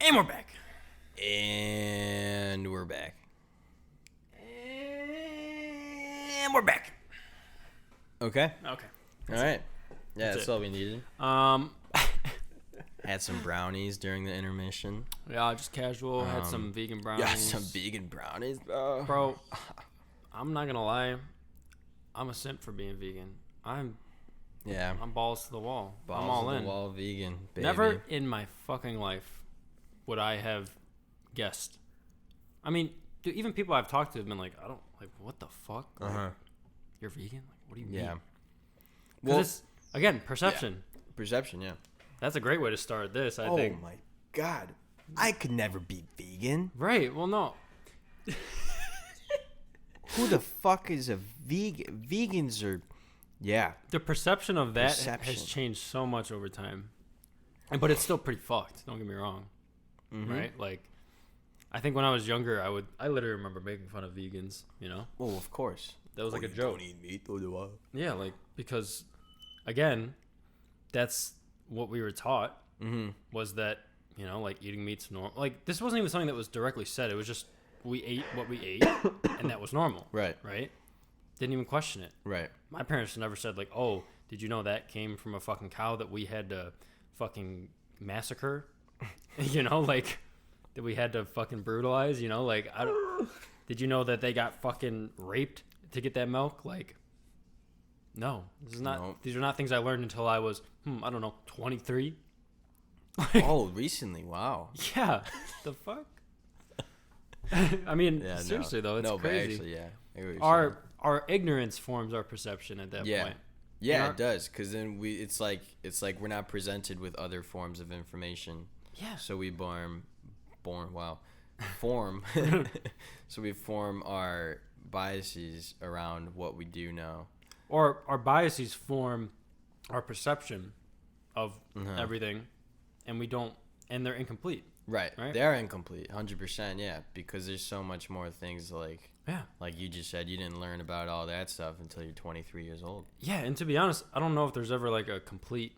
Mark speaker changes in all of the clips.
Speaker 1: And we're back.
Speaker 2: And we're back.
Speaker 1: And we're back.
Speaker 2: Okay.
Speaker 1: Okay.
Speaker 2: All right. Yeah, that's
Speaker 1: it.
Speaker 2: all we needed.
Speaker 1: Um,
Speaker 2: Had some brownies during the intermission.
Speaker 1: yeah, just casual. Had some vegan brownies.
Speaker 2: Yeah, some vegan brownies, bro.
Speaker 1: Bro, I'm not gonna lie. I'm a simp for being vegan. I'm balls to the wall.
Speaker 2: Balls
Speaker 1: I'm all
Speaker 2: to
Speaker 1: in.
Speaker 2: the wall vegan, baby.
Speaker 1: Never in my fucking life would I have guessed. I mean, dude, even people I've talked to have been like, I don't like, what the fuck? Like, you're vegan? Like, what do you mean?
Speaker 2: Yeah.
Speaker 1: Well, it's, again, perception.
Speaker 2: Perception, yeah.
Speaker 1: That's a great way to start this, I
Speaker 2: Oh
Speaker 1: think.
Speaker 2: my god. I could never be vegan.
Speaker 1: Right. Well, no.
Speaker 2: Who the fuck is a vegan? Vegans are, yeah.
Speaker 1: The perception of that
Speaker 2: Perception.
Speaker 1: has changed so much over time. But it's still pretty fucked. Don't get me wrong.
Speaker 2: Mm-hmm.
Speaker 1: Right? Like, I think when I was younger, I literally remember making fun of vegans, you know?
Speaker 2: Oh, of course.
Speaker 1: That was like a joke.
Speaker 2: Don't eat meat, or do I?
Speaker 1: Yeah, like, because, again, that's what we were taught, was that, you know, like, eating meat's normal. Like, this wasn't even something that was directly said. It was just, we ate what we ate, and that was normal.
Speaker 2: Right.
Speaker 1: Right? Didn't even question it.
Speaker 2: Right.
Speaker 1: My parents never said, like, oh, did you know that came from a fucking cow that we had to fucking massacre? You know, like, that we had to fucking brutalize, you know? Like, did you know that they got fucking raped to get that milk? Like, no. This is not.
Speaker 2: Nope.
Speaker 1: These are not things I learned until I was, I don't know, 23?
Speaker 2: Oh, recently. Wow.
Speaker 1: Yeah. The fuck? I mean,
Speaker 2: Yeah,
Speaker 1: seriously, though, it's
Speaker 2: no,
Speaker 1: crazy.
Speaker 2: but actually, yeah. I get what you're saying.
Speaker 1: Our ignorance forms our perception at that point.
Speaker 2: Yeah,
Speaker 1: And
Speaker 2: it does, because then it's like we're not presented with other forms of information.
Speaker 1: Yeah.
Speaker 2: So we form. So we form our biases around what we do know.
Speaker 1: Or our biases form our perception of
Speaker 2: Uh-huh.
Speaker 1: everything, and and they're incomplete.
Speaker 2: Right.
Speaker 1: Right?
Speaker 2: They're incomplete, 100%. Yeah, because there's so much more things
Speaker 1: Yeah.
Speaker 2: like you just said. You didn't learn about all that stuff until you're 23 years old.
Speaker 1: Yeah, and to be honest, I don't know if there's ever like a complete,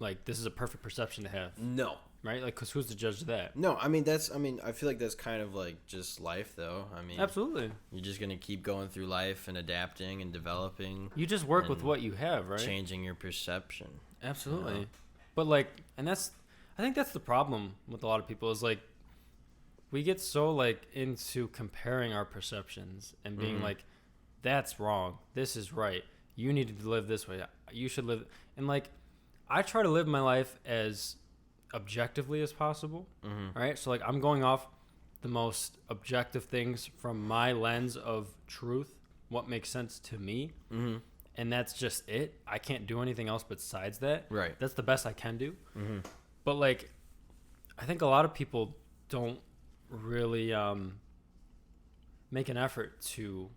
Speaker 1: like, this is a perfect perception to have,
Speaker 2: No.
Speaker 1: right? Like, because who's to judge that?
Speaker 2: No, I mean I feel like that's kind of like just life, though. I mean,
Speaker 1: Absolutely.
Speaker 2: you're just gonna keep going through life and adapting and developing,
Speaker 1: You just work with
Speaker 2: And
Speaker 1: what you have, right?
Speaker 2: changing your perception.
Speaker 1: Absolutely.
Speaker 2: Yeah.
Speaker 1: But like, and I think that's the problem with a lot of people is like, we get so like into comparing our perceptions and being like, that's wrong. This is right. You need to live this way. You should live. And like, I try to live my life as objectively as possible. Right. So like, I'm going off the most objective things from my lens of truth, what makes sense to me. And that's just it. I can't do anything else besides that.
Speaker 2: Right.
Speaker 1: That's the best I can do. But like, I think a lot of people don't really make an effort to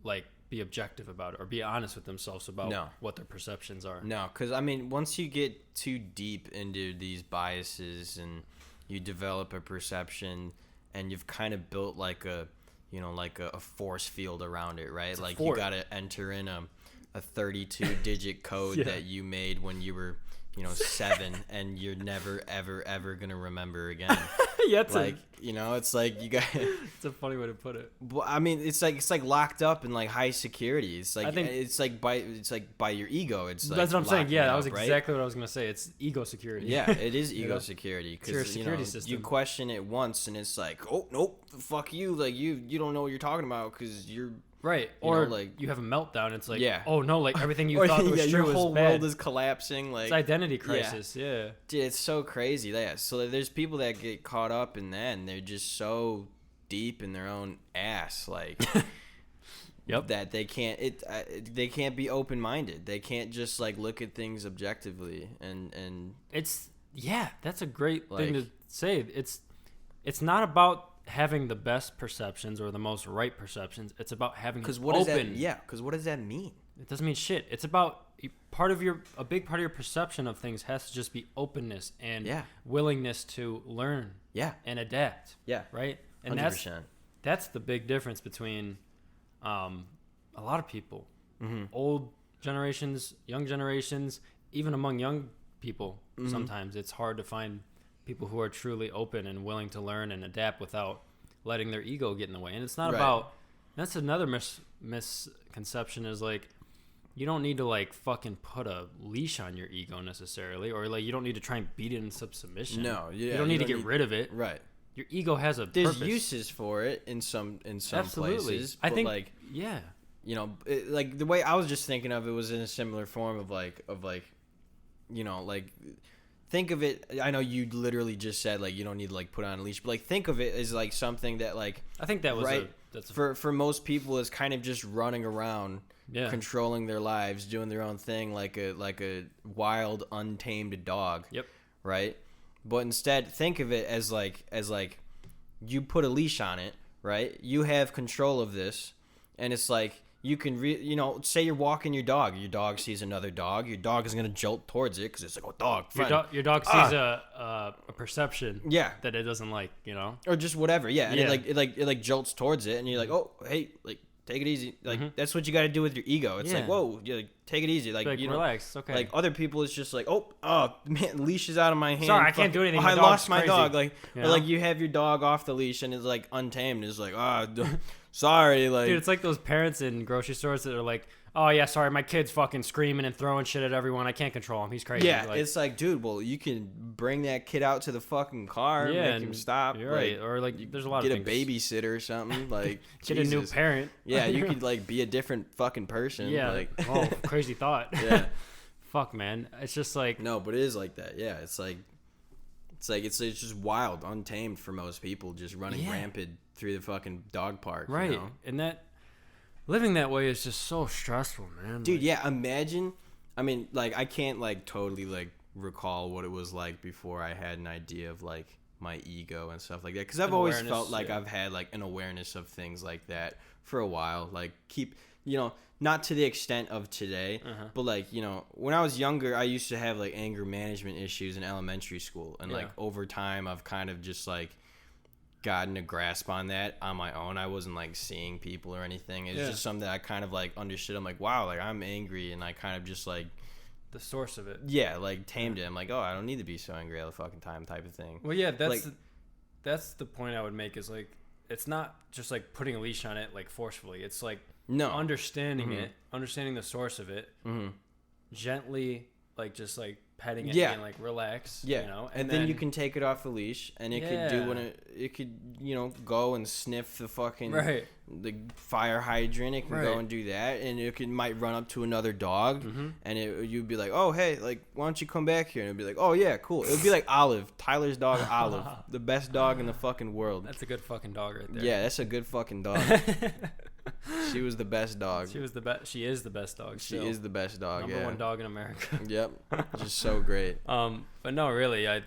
Speaker 1: like be objective about it or be honest with themselves about what their perceptions are.
Speaker 2: No, because I mean, once you get too deep into these biases and you develop a perception, and you've kind of built like a force field around it, right? Like you got to enter in a 32-digit code that you made when you were 7, and you're never ever gonna remember again.
Speaker 1: Yeah,
Speaker 2: it's like you got.
Speaker 1: It's a funny way to put it.
Speaker 2: Well, I mean, it's like locked up in like high security. It's like
Speaker 1: I think,
Speaker 2: it's like by your ego. It's like
Speaker 1: that's what I'm saying. Yeah, that was
Speaker 2: right?
Speaker 1: exactly what I was gonna say. It's ego security.
Speaker 2: Yeah, it is ego security,
Speaker 1: It's your
Speaker 2: because
Speaker 1: security system.
Speaker 2: you question it once and it's like, oh nope, fuck you, like you don't know what you're talking about because you're
Speaker 1: right. Or like you have a meltdown. It's like, oh no, like everything you thought was true
Speaker 2: your whole
Speaker 1: is bad.
Speaker 2: world is collapsing. Like
Speaker 1: it's identity crisis. Yeah.
Speaker 2: Dude, it's so crazy. Yeah, so there's people that get caught up in that, and they're just so deep in their own ass, like.
Speaker 1: Yep.
Speaker 2: That they can't be open-minded. They can't just like look at things objectively and
Speaker 1: it's that's a great
Speaker 2: like,
Speaker 1: thing to say. It's not about having the best perceptions or the most right perceptions. It's about having
Speaker 2: because
Speaker 1: open.
Speaker 2: What does that mean?
Speaker 1: It doesn't mean shit. It's about a big part of your perception of things has to just be openness and willingness to learn and adapt.
Speaker 2: Yeah.
Speaker 1: Right? And
Speaker 2: 100%.
Speaker 1: that's the big difference between a lot of people, old generations, young generations, even among young people. Sometimes it's hard to find people who are truly open and willing to learn and adapt without letting their ego get in the way. And it's not
Speaker 2: Right.
Speaker 1: about, that's another misconception is like, you don't need to like fucking put a leash on your ego necessarily, or like you don't need to try and beat it into submission.
Speaker 2: No, yeah,
Speaker 1: you don't need to get rid of it.
Speaker 2: Right.
Speaker 1: Your ego has a
Speaker 2: There's
Speaker 1: purpose.
Speaker 2: uses for it in some
Speaker 1: Absolutely.
Speaker 2: places.
Speaker 1: I
Speaker 2: but
Speaker 1: think,
Speaker 2: like,
Speaker 1: yeah.
Speaker 2: you know, like the way I was just thinking of it was in a similar form of like, you know, like think of it. I know you literally just said like you don't need to like put on a leash, but like think of it as like something that like
Speaker 1: I think that was
Speaker 2: right
Speaker 1: that's
Speaker 2: for most people is kind of just running around,
Speaker 1: yeah.
Speaker 2: controlling their lives, doing their own thing like a wild, untamed dog.
Speaker 1: Yep.
Speaker 2: Right. But instead, think of it as like you put a leash on it, right? You have control of this, and it's like you can, you know, say you're walking your dog sees another dog, your dog is gonna jolt towards it because it's like, oh, dog, friend.
Speaker 1: Your dog sees a perception
Speaker 2: Yeah,
Speaker 1: that it doesn't like, you know,
Speaker 2: or just whatever, yeah, and
Speaker 1: Yeah.
Speaker 2: it jolts towards it, and you're like, oh, hey, like take it easy, like that's what you got to do with your ego. It's like,
Speaker 1: Yeah.
Speaker 2: whoa, you like, take it easy, like you know,
Speaker 1: relax, okay.
Speaker 2: like other people, it's just like, oh man, leash is out of my hand.
Speaker 1: Sorry, I can't do anything. My
Speaker 2: I
Speaker 1: dog's
Speaker 2: lost my
Speaker 1: crazy.
Speaker 2: dog. Like,
Speaker 1: You
Speaker 2: or
Speaker 1: know?
Speaker 2: like you have your dog off the leash and it's like untamed. It's like, sorry, like,
Speaker 1: Dude, it's like those parents in grocery stores that are like, oh yeah, sorry, my kid's fucking screaming and throwing shit at everyone. I can't control him. He's crazy.
Speaker 2: yeah,
Speaker 1: Like,
Speaker 2: it's like, dude, well, you can bring that kid out to the fucking car,
Speaker 1: yeah,
Speaker 2: make him stop,
Speaker 1: You're
Speaker 2: like,
Speaker 1: right. Or like, there's a lot
Speaker 2: get
Speaker 1: of
Speaker 2: a
Speaker 1: things.
Speaker 2: babysitter or something, like,
Speaker 1: Get a new
Speaker 2: Jesus.
Speaker 1: parent.
Speaker 2: Yeah, you could like be a different fucking person.
Speaker 1: Yeah.
Speaker 2: like,
Speaker 1: Oh, crazy thought.
Speaker 2: yeah.
Speaker 1: Fuck, man. It's just like,
Speaker 2: No, but it is like that. Yeah, it's just wild, untamed for most people, just running
Speaker 1: Yeah.
Speaker 2: rampant through the fucking dog park.
Speaker 1: right.
Speaker 2: You know?
Speaker 1: And that, living that way is just so stressful, man.
Speaker 2: Dude,
Speaker 1: Like,
Speaker 2: yeah, imagine. I mean, like, I can't like totally like recall what it was like before I had an idea of like my ego and stuff like that, because I've
Speaker 1: An
Speaker 2: always
Speaker 1: awareness,
Speaker 2: felt like
Speaker 1: yeah.
Speaker 2: I've had like an awareness of things like that for a while. Like, you know, not to the extent of today, but like, you know, when I was younger, I used to have like anger management issues in elementary school, and like
Speaker 1: Yeah.
Speaker 2: over time, I've kind of just like gotten a grasp on that on my own. I wasn't like seeing people or anything. It's
Speaker 1: Yeah.
Speaker 2: just something that I kind of like understood. I'm like, wow, like I'm angry, and I kind of just like,
Speaker 1: the source of it.
Speaker 2: yeah, like tamed it. I'm like, oh, I don't need to be so angry all the fucking time, type of thing.
Speaker 1: Well, yeah,
Speaker 2: Like-
Speaker 1: that's the point I would make is like, it's not just like putting a leash on it like forcefully. It's like
Speaker 2: No,
Speaker 1: understanding it, understanding the source of it, gently, like just like petting it
Speaker 2: Yeah.
Speaker 1: and like relax.
Speaker 2: yeah,
Speaker 1: You know,
Speaker 2: and then you can take it off the leash, and it could do
Speaker 1: Yeah.
Speaker 2: when it could, you know, go and sniff the fucking
Speaker 1: right.
Speaker 2: the fire hydrant. It can go
Speaker 1: Right.
Speaker 2: and do that, and it might run up to another dog,
Speaker 1: Mm-hmm.
Speaker 2: and you'd be like, oh hey, like why don't you come back here? And it'd be like, oh yeah, cool. It would be like Olive, Tyler's dog, Olive, the best dog in the fucking world.
Speaker 1: That's a good fucking dog right there.
Speaker 2: Yeah, that's a good fucking dog. She was the best dog.
Speaker 1: She was the best. She is the best dog.
Speaker 2: She
Speaker 1: still.
Speaker 2: is the best dog.
Speaker 1: Number
Speaker 2: yeah.
Speaker 1: one dog in America.
Speaker 2: Yep. Just so great.
Speaker 1: But no, really, I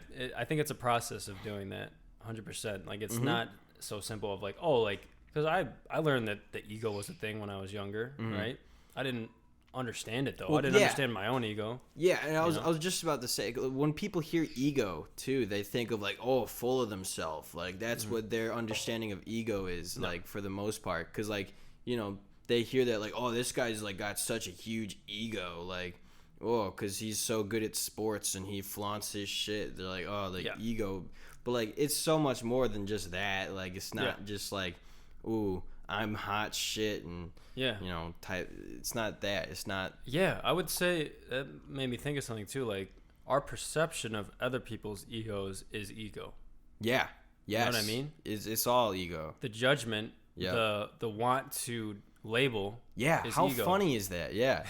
Speaker 1: think it's a process of doing that, 100%. Like it's not so simple of like, oh, like, because I learned that the ego was a thing when I was younger, right? I didn't understand it though.
Speaker 2: Well,
Speaker 1: I didn't
Speaker 2: yeah.
Speaker 1: understand my own ego.
Speaker 2: Yeah, and I was
Speaker 1: know?
Speaker 2: I was just about to say, when people hear ego too, they think of like, oh, full of themselves. Like that's what their understanding of ego is, like for the most part. Because like, you know, they hear that like, oh, this guy's like got such a huge ego, like, oh, because he's so good at sports and he flaunts his shit. They're like, oh, like
Speaker 1: Yeah.
Speaker 2: ego. But like, it's so much more than just that. Like, it's not
Speaker 1: Yeah.
Speaker 2: just like, ooh, I'm hot shit and
Speaker 1: Yeah.
Speaker 2: you know, type. It's not that. It's not.
Speaker 1: Yeah, I would say that made me think of something too. Like our perception of other people's egos is ego.
Speaker 2: Yeah. Yes.
Speaker 1: what I mean?
Speaker 2: It's all ego.
Speaker 1: The judgment,
Speaker 2: Yeah.
Speaker 1: the want to label.
Speaker 2: Yeah.
Speaker 1: is
Speaker 2: How
Speaker 1: ego.
Speaker 2: funny is that? Yeah.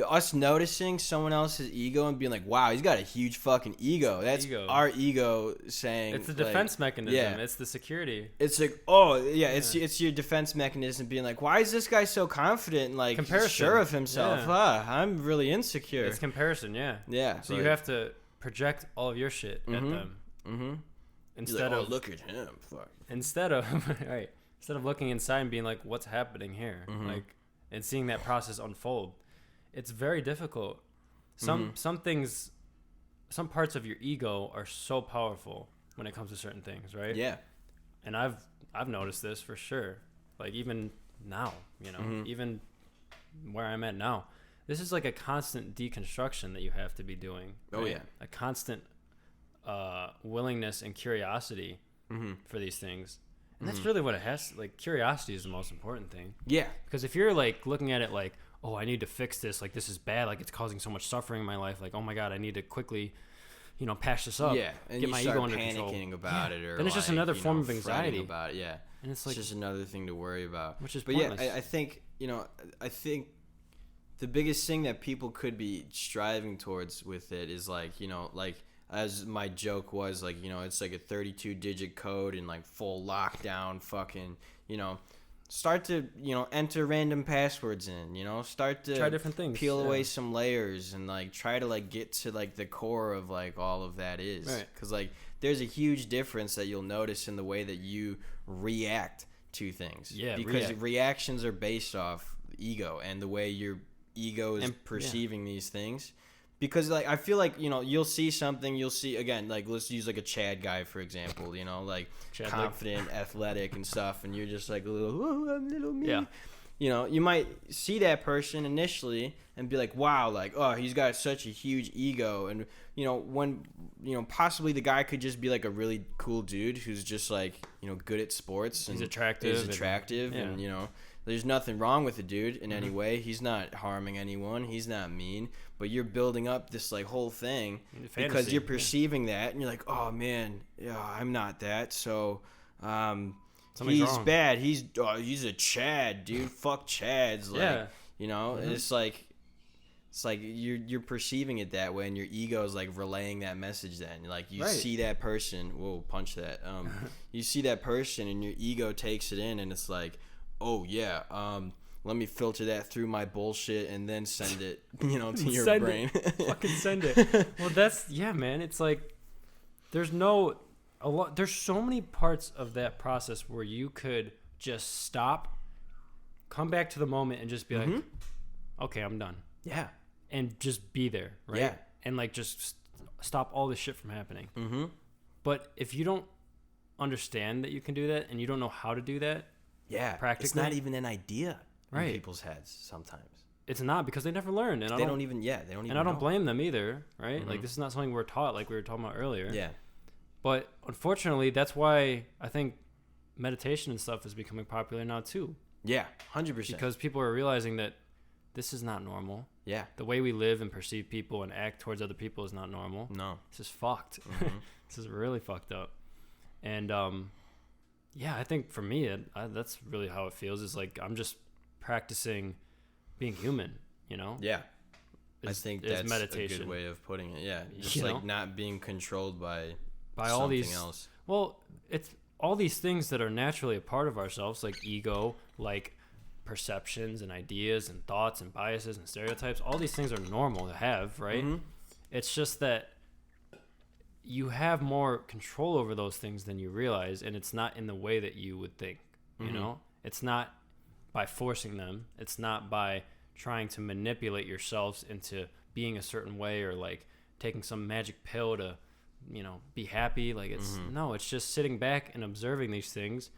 Speaker 2: Us noticing someone else's ego and being like, wow, he's got a huge fucking ego. That's
Speaker 1: Ego.
Speaker 2: our ego saying.
Speaker 1: It's the
Speaker 2: like,
Speaker 1: defense mechanism.
Speaker 2: yeah.
Speaker 1: It's the security.
Speaker 2: It's like, oh yeah, it's your defense mechanism being like, why is this guy so confident and like
Speaker 1: Comparison.
Speaker 2: sure of himself?
Speaker 1: Yeah.
Speaker 2: I'm really insecure.
Speaker 1: It's comparison. Yeah.
Speaker 2: Yeah.
Speaker 1: So you have to project all of your shit at them
Speaker 2: Mm-hmm.
Speaker 1: instead
Speaker 2: like,
Speaker 1: of
Speaker 2: oh, look at him. Fuck.
Speaker 1: instead of right instead of looking inside and being like, what's happening here, like, and seeing that process unfold. It's very difficult. Some things, some parts of your ego are so powerful when it comes to certain things, right?
Speaker 2: Yeah.
Speaker 1: And I've noticed this for sure. Like even now, you know, even where I'm at now, this is like a constant deconstruction that you have to be doing.
Speaker 2: Oh,
Speaker 1: right?
Speaker 2: yeah.
Speaker 1: A constant willingness and curiosity
Speaker 2: Mm-hmm.
Speaker 1: for these things. And that's really what it has. Like, curiosity is the most important thing.
Speaker 2: Yeah.
Speaker 1: Because if you're like looking at it like, oh, I need to fix this, like this is bad, like it's causing so much suffering in my life, like, oh my God, I need to quickly, patch this up.
Speaker 2: Yeah, and
Speaker 1: get
Speaker 2: you
Speaker 1: my
Speaker 2: start
Speaker 1: ego under control.
Speaker 2: panicking about it, or
Speaker 1: then it's just another form of anxiety.
Speaker 2: about it. Yeah,
Speaker 1: And it's like,
Speaker 2: just another thing to worry about.
Speaker 1: which is
Speaker 2: But
Speaker 1: pointless.
Speaker 2: yeah, I think I think the biggest thing that people could be striving towards with it is like as my joke was, like, it's like a 32-digit code and like full lockdown, fucking, start to enter random passwords in, start to
Speaker 1: Try different things,
Speaker 2: peel
Speaker 1: yeah.
Speaker 2: away some layers and like try to like get to like the core of like all of that is,
Speaker 1: Right.
Speaker 2: because like there's a huge difference that you'll notice in the way that you react to things.
Speaker 1: Yeah,
Speaker 2: because reactions are based off ego and the way your ego is perceiving these things. Because like I feel like you'll see something, you'll see again, like let's use like a Chad guy for example, like
Speaker 1: Chad
Speaker 2: confident, athletic and stuff, and you're just like a little, oh, I'm little me.
Speaker 1: Yeah.
Speaker 2: You might see that person initially and be like, wow, like, oh, he's got such a huge ego, and when possibly the guy could just be like a really cool dude who's just like good at sports and
Speaker 1: He's attractive,
Speaker 2: and there's nothing wrong with the dude in any way. He's not harming anyone. He's not mean. But you're building up this like whole thing because you're perceiving that, and you're like, oh man, yeah, I'm not that. So he's
Speaker 1: wrong.
Speaker 2: bad. He's a Chad, dude. Fuck Chads. Like,
Speaker 1: Mm-hmm.
Speaker 2: it's like you're perceiving it that way, and your ego is like relaying that message. Then like you
Speaker 1: Right.
Speaker 2: see that person. Whoa, punch that. You see that person, and your ego takes it in, and it's like, oh yeah, let me filter that through my bullshit and then send it, to your
Speaker 1: Send
Speaker 2: brain.
Speaker 1: Fucking send it. Well, man. It's like there's so many parts of that process where you could just stop, come back to the moment, and just be like, okay, I'm done.
Speaker 2: Yeah.
Speaker 1: And just be there, right?
Speaker 2: Yeah.
Speaker 1: And like just stop all this shit from happening.
Speaker 2: Mm-hmm.
Speaker 1: But if you don't understand that you can do that and you don't know how to do that,
Speaker 2: Yeah.
Speaker 1: practically,
Speaker 2: It's not even an idea in
Speaker 1: Right.
Speaker 2: people's heads sometimes.
Speaker 1: it's not, because they never learned. And
Speaker 2: They don't even
Speaker 1: and I don't
Speaker 2: know.
Speaker 1: blame them either, right?
Speaker 2: Mhm.
Speaker 1: Like, this is not something we're taught, like we were talking about earlier.
Speaker 2: Yeah.
Speaker 1: But unfortunately, that's why I think meditation and stuff is becoming popular now too,
Speaker 2: Yeah. 100%.
Speaker 1: because people are realizing that this is not normal.
Speaker 2: yeah.
Speaker 1: The way we live and perceive people and act towards other people is not normal.
Speaker 2: No.
Speaker 1: This is fucked.
Speaker 2: Mhm.
Speaker 1: This is really fucked up. And yeah, I think for me, that's really how it feels. Is like I'm just practicing being human.
Speaker 2: Yeah. I
Speaker 1: Is-
Speaker 2: think
Speaker 1: is
Speaker 2: that's a
Speaker 1: meditation.
Speaker 2: good way of putting it. Yeah. Just
Speaker 1: You
Speaker 2: like
Speaker 1: know?
Speaker 2: not being controlled by
Speaker 1: By all
Speaker 2: something
Speaker 1: these.
Speaker 2: else.
Speaker 1: Well, it's all these things that are naturally a part of ourselves, like ego, like perceptions and ideas and thoughts and biases and stereotypes. All these things are normal to have, right?
Speaker 2: Mhm.
Speaker 1: It's just that you have more control over those things than you realize, and it's not in the way that you would think. You
Speaker 2: Mhm.
Speaker 1: know, it's not by forcing them. It's not by trying to manipulate yourselves into being a certain way, or like taking some magic pill to, be happy. Like, it's no, it's just sitting back and observing these things,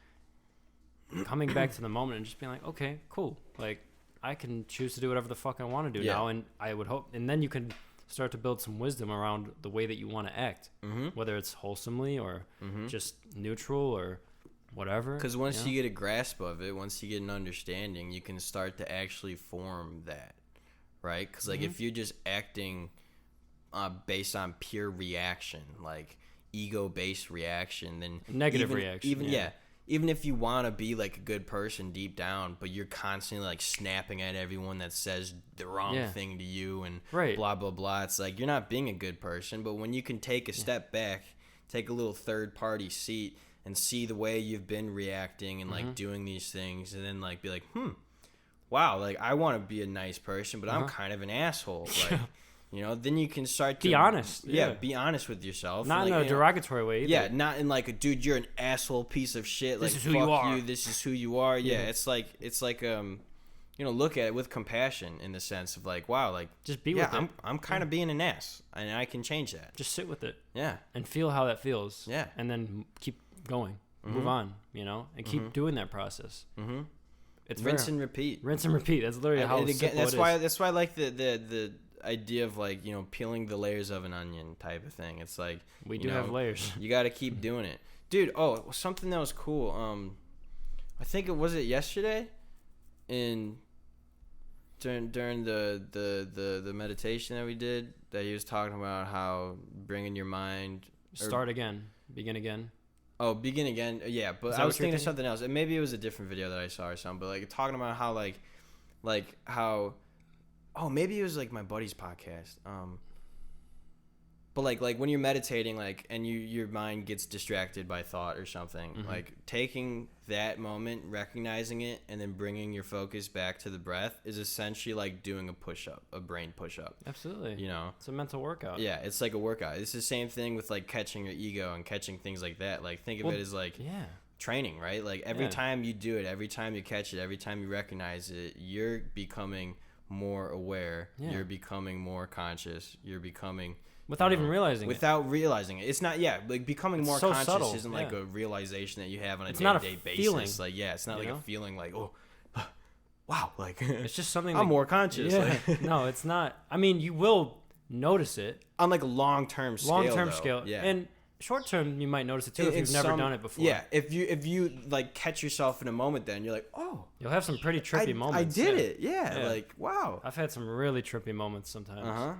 Speaker 1: coming back to the moment and just being like, okay, cool. Like, I can choose to do whatever the fuck I want to do
Speaker 2: Yeah.
Speaker 1: now. And I would hope, and then you can start to build some wisdom around the way that you want to act, whether it's wholesomely or just neutral or whatever.
Speaker 2: Because once you get a grasp of it, once you get an understanding, you can start to actually form that, right? Because like if you're just acting based on pure reaction, like ego-based reaction, then
Speaker 1: Negative reaction, yeah.
Speaker 2: even if you want to be like a good person deep down, but you're constantly like snapping at everyone that says the wrong thing to you and
Speaker 1: Right.
Speaker 2: blah blah blah, it's like you're not being a good person. But when you can take a step back, take a little third party seat, and see the way you've been reacting and like doing these things, and then like be like, wow, like I want to be a nice person, but I'm kind of an asshole. Like, then you can start to
Speaker 1: Be honest.
Speaker 2: Yeah, be honest with yourself.
Speaker 1: Not
Speaker 2: like,
Speaker 1: in a derogatory way either.
Speaker 2: yeah, not in like a dude, you're an asshole piece of shit. Like,
Speaker 1: This is who
Speaker 2: fuck
Speaker 1: you are.
Speaker 2: you. This is who you are. Yeah, it's like look at it with compassion, in the sense of like, wow, like
Speaker 1: Just be with it.
Speaker 2: I'm kind of being an ass, and I can change that.
Speaker 1: Just sit with it
Speaker 2: Yeah,
Speaker 1: and feel how that feels.
Speaker 2: Yeah.
Speaker 1: And then keep going. Move on, and keep doing that process. It's
Speaker 2: rinse
Speaker 1: very-
Speaker 2: and repeat.
Speaker 1: rinse and repeat. That's literally how
Speaker 2: And again,
Speaker 1: simple
Speaker 2: that's
Speaker 1: it
Speaker 2: why
Speaker 1: is.
Speaker 2: that's why I like the idea of like, you know, peeling the layers of an onion type of thing. It's like
Speaker 1: We
Speaker 2: you
Speaker 1: do
Speaker 2: know,
Speaker 1: have layers.
Speaker 2: You got to keep doing it, dude. Oh, something that was cool. I think it was yesterday, during the meditation that we did, that he was talking about how bringing your mind.
Speaker 1: Start again. Begin again.
Speaker 2: Oh, begin again. Yeah, but I was thinking of something else. And maybe it was a different video that I saw or something. But like talking about how like how, oh, maybe it was like my buddy's podcast. But like when you're meditating, like, and your mind gets distracted by thought or something, like taking that moment, recognizing it, and then bringing your focus back to the breath is essentially like doing a brain push-up.
Speaker 1: Absolutely.
Speaker 2: You know,
Speaker 1: it's a mental workout.
Speaker 2: Yeah, it's like a workout. It's the same thing with like catching your ego and catching things like that. Like think of it as like training, right? Like every time you do it, every time you catch it, every time you recognize it, you're becoming more aware. Yeah. You're becoming more conscious. You're becoming
Speaker 1: without even realizing
Speaker 2: without realizing it. It's not like becoming more
Speaker 1: so
Speaker 2: conscious
Speaker 1: subtle.
Speaker 2: Isn't like a realization that you have on a
Speaker 1: day-to-day
Speaker 2: basis.
Speaker 1: Feeling,
Speaker 2: like it's not like a feeling like, oh wow, like
Speaker 1: it's just something
Speaker 2: I'm more conscious.
Speaker 1: Yeah. No, it's not. I mean, you will notice it
Speaker 2: on like a long-term scale.
Speaker 1: Yeah. And short-term you might notice it too if you've never done it before.
Speaker 2: Yeah, if you like catch yourself in a moment, then you're like, oh,
Speaker 1: you'll have some pretty trippy moments.
Speaker 2: I did it. Yeah, like wow.
Speaker 1: I've had some really trippy moments sometimes.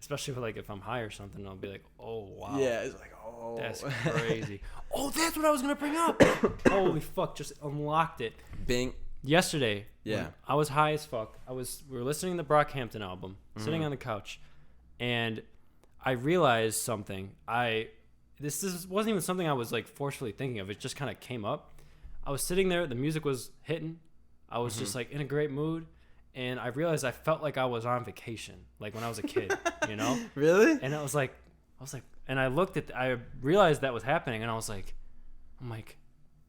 Speaker 1: Especially like if I'm high or something, I'll be like, oh wow.
Speaker 2: Yeah, it's like, oh,
Speaker 1: that's crazy. Oh, that's what I was gonna bring up. Holy fuck, just unlocked it.
Speaker 2: Bing.
Speaker 1: Yesterday, I was high as fuck. We were listening to the Brockhampton album, sitting on the couch, and I realized something. This wasn't even something I was like forcefully thinking of. It just kind of came up. I was sitting there, the music was hitting. I was just like in a great mood. And I realized I felt like I was on vacation, like when I was a kid, you know?
Speaker 2: Really?
Speaker 1: And I was like, and I realized that was happening, and I'm like,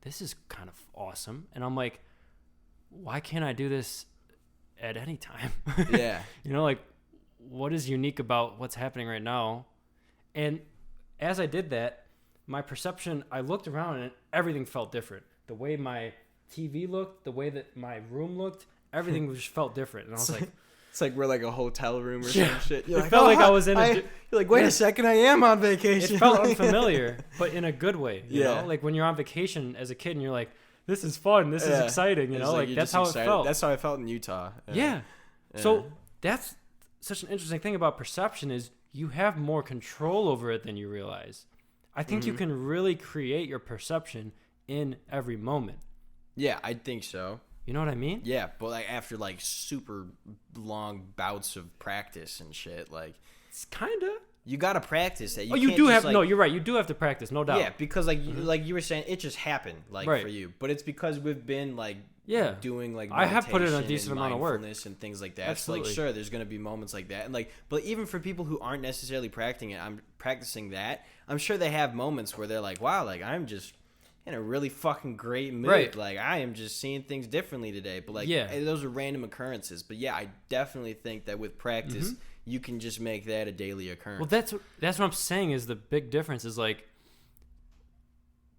Speaker 1: this is kind of awesome. And I'm like, why can't I do this at any time?
Speaker 2: Yeah.
Speaker 1: You know, like, what is unique about what's happening right now? And as I did that, my perception, I looked around and everything felt different. The way my TV looked, the way that my room looked, everything just felt different. And I was like,
Speaker 2: it's like we're like a hotel room or some shit.
Speaker 1: You're like, felt like I was in
Speaker 2: you're like, wait a second, I am on vacation.
Speaker 1: It felt unfamiliar, but in a good way. You know? Like when you're on vacation as a kid and you're like, this is fun, this is exciting, you know? Like that's how excited. It felt.
Speaker 2: That's how I felt in Utah.
Speaker 1: Yeah. So that's such an interesting thing about perception is you have more control over it than you realize. I think you can really create your perception in every moment.
Speaker 2: Yeah, I think so.
Speaker 1: You know what I mean?
Speaker 2: Yeah, but like after like super long bouts of practice and shit, like
Speaker 1: it's kind of
Speaker 2: you gotta practice that.
Speaker 1: You do have no. You're right. You do have to practice, no doubt.
Speaker 2: Yeah, because like you were saying, it just happened like for you, but it's because we've been like doing like
Speaker 1: I have put in a decent amount of work
Speaker 2: and things like that.
Speaker 1: Absolutely.
Speaker 2: So like sure, there's gonna be moments like that, and like but even for people who aren't necessarily practicing that, I'm sure they have moments where they're like, wow, like I'm just in a really fucking great mood.
Speaker 1: Right.
Speaker 2: Like I am just seeing things differently today. But like those are random occurrences. But yeah, I definitely think that with practice you can just make that a daily occurrence.
Speaker 1: Well, that's what I'm saying is the big difference is like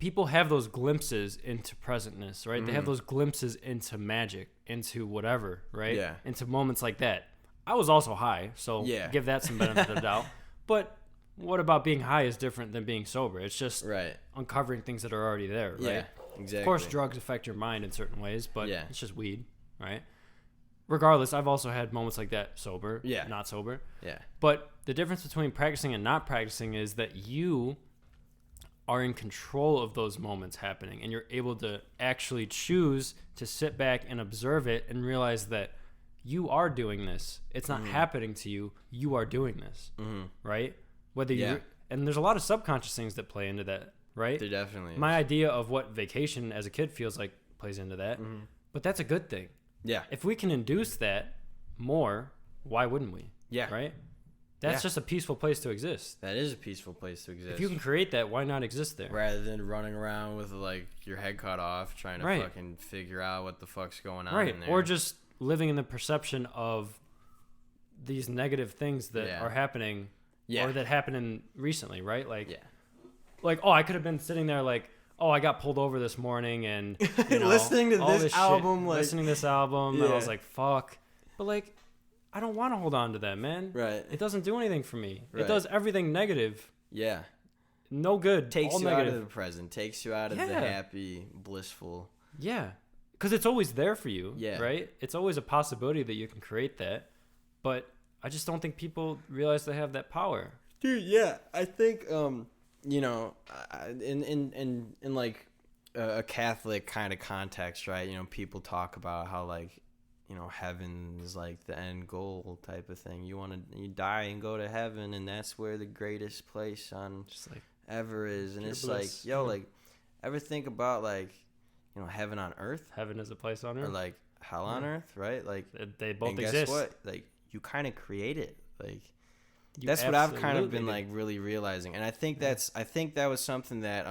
Speaker 1: people have those glimpses into presentness, right? They have those glimpses into magic, into whatever, right?
Speaker 2: Yeah.
Speaker 1: Into moments like that. I was also high, so give that some benefit of the doubt. But what about being high is different than being sober? It's just uncovering things that are already there, right?
Speaker 2: Yeah, exactly.
Speaker 1: Of course, drugs affect your mind in certain ways, but it's just weed, right? Regardless, I've also had moments like that sober, not sober.
Speaker 2: Yeah.
Speaker 1: But the difference between practicing and not practicing is that you are in control of those moments happening, and you're able to actually choose to sit back and observe it and realize that you are doing this. It's not happening to you. You are doing this, right? Whether you and there's a lot of subconscious things that play into that, right?
Speaker 2: There definitely is.
Speaker 1: My idea of what vacation as a kid feels like plays into that, but that's a good thing.
Speaker 2: Yeah.
Speaker 1: If we can induce that more, why wouldn't we?
Speaker 2: Yeah.
Speaker 1: Right? That's just a peaceful place to exist.
Speaker 2: That is a peaceful place to exist.
Speaker 1: If you can create that, why not exist there?
Speaker 2: Rather than running around with like your head cut off trying to fucking figure out what the fuck's going on in there.
Speaker 1: Or just living in the perception of these negative things that are happening or that happened recently, right? Like, oh, I could have been sitting there like, oh, I got pulled over this morning and you know,
Speaker 2: listening to this album,
Speaker 1: listening to this album, and I was like, fuck. But like, I don't want to hold on to that, man.
Speaker 2: Right.
Speaker 1: It doesn't do anything for me.
Speaker 2: Right.
Speaker 1: It does everything negative.
Speaker 2: Yeah.
Speaker 1: No good.
Speaker 2: Takes
Speaker 1: all
Speaker 2: you
Speaker 1: negative.
Speaker 2: out of the present. Takes you out of the happy, blissful.
Speaker 1: Yeah. Because it's always there for you.
Speaker 2: Yeah.
Speaker 1: Right? It's always a possibility that you can create that. But I just don't think people realize they have that power.
Speaker 2: Dude, yeah. I think, you know, in like a Catholic kind of context, right? You know, people talk about how, like, you know, heaven is like the end goal type of thing. You die and go to heaven, and that's where the greatest place on
Speaker 1: Just like
Speaker 2: ever is. And it's
Speaker 1: bliss.
Speaker 2: like, yo, like, ever think about, like, you know, heaven on earth?
Speaker 1: heaven is a place on
Speaker 2: Or
Speaker 1: earth.
Speaker 2: like hell on earth, right? Like,
Speaker 1: They both
Speaker 2: and guess
Speaker 1: exist.
Speaker 2: what? Like, you kind of create it. Like,
Speaker 1: You
Speaker 2: that's what I've kind of
Speaker 1: absolutely
Speaker 2: been
Speaker 1: do.
Speaker 2: like really realizing. And I think that was something that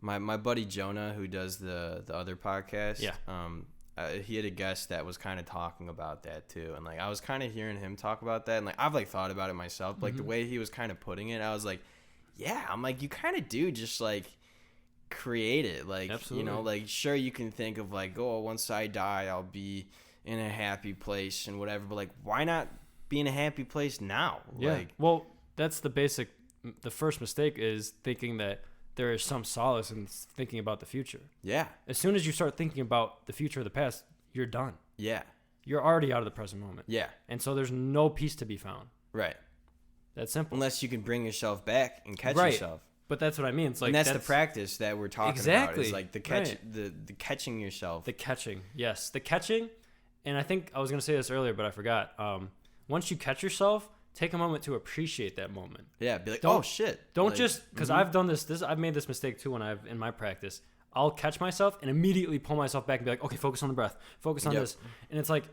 Speaker 2: my buddy Jonah, who does the other podcast, he had a guest that was kind of talking about that too. And like, I was kind of hearing him talk about that, and like, I've like thought about it myself. Like, the way he was kind of putting it, I was like, yeah, I'm like, you kind of do just like create it. Like,
Speaker 1: Absolutely.
Speaker 2: you know, like, sure, you can think of like, oh, once I die, I'll be in a happy place and whatever, but like, why not be in a happy place now?
Speaker 1: Yeah.
Speaker 2: Like,
Speaker 1: Well, that's the first mistake is thinking that there is some solace in thinking about the future.
Speaker 2: yeah,
Speaker 1: As soon as you start thinking about the future or the past, you're done.
Speaker 2: yeah,
Speaker 1: You're already out of the present moment.
Speaker 2: yeah,
Speaker 1: And so there's no peace to be found.
Speaker 2: right.
Speaker 1: That's simple.
Speaker 2: Unless you can bring yourself back and catch
Speaker 1: Right.
Speaker 2: yourself.
Speaker 1: But that's what I mean. It's like
Speaker 2: And that's the practice that we're talking about.
Speaker 1: Exactly.
Speaker 2: Is like the catch,
Speaker 1: Right.
Speaker 2: the catching yourself.
Speaker 1: The catching. Yes. The catching. And I think I was going to say this earlier, but I forgot. Once you catch yourself, take a moment to appreciate that moment.
Speaker 2: Yeah, be like,
Speaker 1: Don't-
Speaker 2: oh shit.
Speaker 1: Don't
Speaker 2: Like,
Speaker 1: just, because I've done this, I've made this mistake too when in my practice. I'll catch myself and immediately pull myself back and be like, okay, focus on the breath, focus on
Speaker 2: Yep.
Speaker 1: this. And it's like,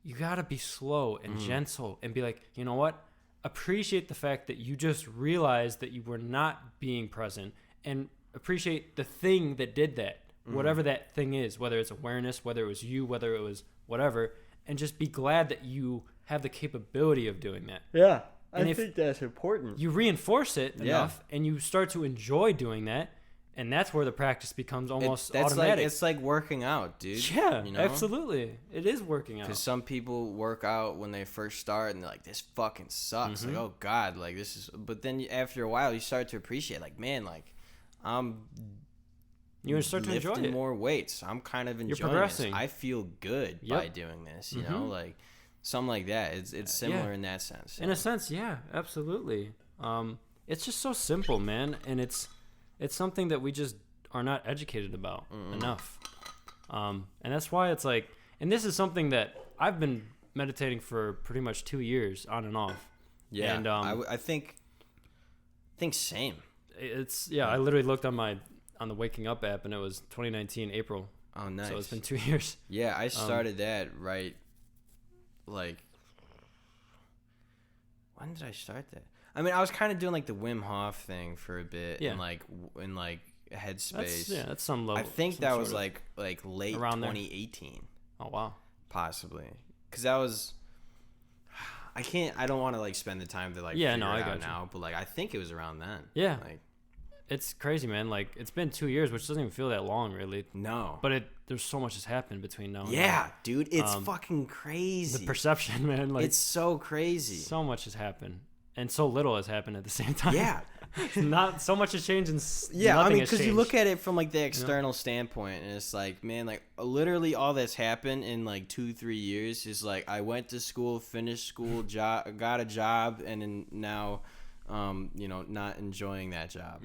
Speaker 1: you got to be slow and gentle and be like, you know what? Appreciate the fact that you just realized that you were not being present, and appreciate the thing that did that, whatever that thing is, whether it's awareness, whether it was you, whether it was whatever, and just be glad that you have the capability of doing that.
Speaker 2: Yeah,
Speaker 1: And
Speaker 2: I
Speaker 1: if-
Speaker 2: think that's important.
Speaker 1: You reinforce it
Speaker 2: Yeah.
Speaker 1: enough and you start to enjoy doing that, and that's where the practice becomes almost
Speaker 2: That's
Speaker 1: automatic.
Speaker 2: like, it's like working out, dude.
Speaker 1: Yeah,
Speaker 2: you know?
Speaker 1: absolutely. It is working out.
Speaker 2: Because some people work out when they first start and they're like, this fucking sucks. Like, oh God, like this is. But then after a while, you start to appreciate, like, man, like, I'm
Speaker 1: You start to enjoy
Speaker 2: lifting
Speaker 1: it.
Speaker 2: more weights. I'm kind of enjoying
Speaker 1: progressing.
Speaker 2: this. I feel good
Speaker 1: Yep.
Speaker 2: by doing this. You know, like something like that. It's similar in that sense.
Speaker 1: In a sense, yeah, absolutely. It's just so simple, man, and it's something that we just are not educated about enough. And that's why it's like, and this is something that I've been meditating for pretty much 2 years on and off.
Speaker 2: Yeah,
Speaker 1: And
Speaker 2: I think same.
Speaker 1: it's I literally looked on the Waking Up app, and it was 2019 April.
Speaker 2: Oh, nice.
Speaker 1: So it's been 2 years.
Speaker 2: Yeah, I started that right. Like, when did I start that? I mean, I was kind of doing like the Wim Hof thing for a bit,
Speaker 1: Yeah.
Speaker 2: and like in like Headspace.
Speaker 1: That's some level.
Speaker 2: I think
Speaker 1: some
Speaker 2: that
Speaker 1: sort
Speaker 2: was
Speaker 1: of-
Speaker 2: like late
Speaker 1: around there.
Speaker 2: 2018,
Speaker 1: Oh wow.
Speaker 2: possibly, because that was. I don't want to like spend the time to like
Speaker 1: Yeah,
Speaker 2: figure
Speaker 1: no,
Speaker 2: it
Speaker 1: I
Speaker 2: out
Speaker 1: got you.
Speaker 2: now, but like I think it was around then.
Speaker 1: Yeah.
Speaker 2: Like,
Speaker 1: It's crazy, man. Like it's been 2 years, which doesn't even feel that long, really.
Speaker 2: no.
Speaker 1: But there's so much has happened between now and
Speaker 2: Yeah, dude, it's
Speaker 1: Um,
Speaker 2: fucking
Speaker 1: then.
Speaker 2: crazy.
Speaker 1: The perception, man. Like
Speaker 2: It's so crazy.
Speaker 1: so much has happened, and so little has happened at the same time.
Speaker 2: Yeah.
Speaker 1: Not so much has changed, and
Speaker 2: Yeah, I
Speaker 1: nothing
Speaker 2: mean,
Speaker 1: has
Speaker 2: because you look
Speaker 1: changed.
Speaker 2: at it from like the external standpoint, and it's like, man, like literally all that's happened in like 2-3 years is like I went to school, finished school, got a job, and then now, you know, not enjoying that job.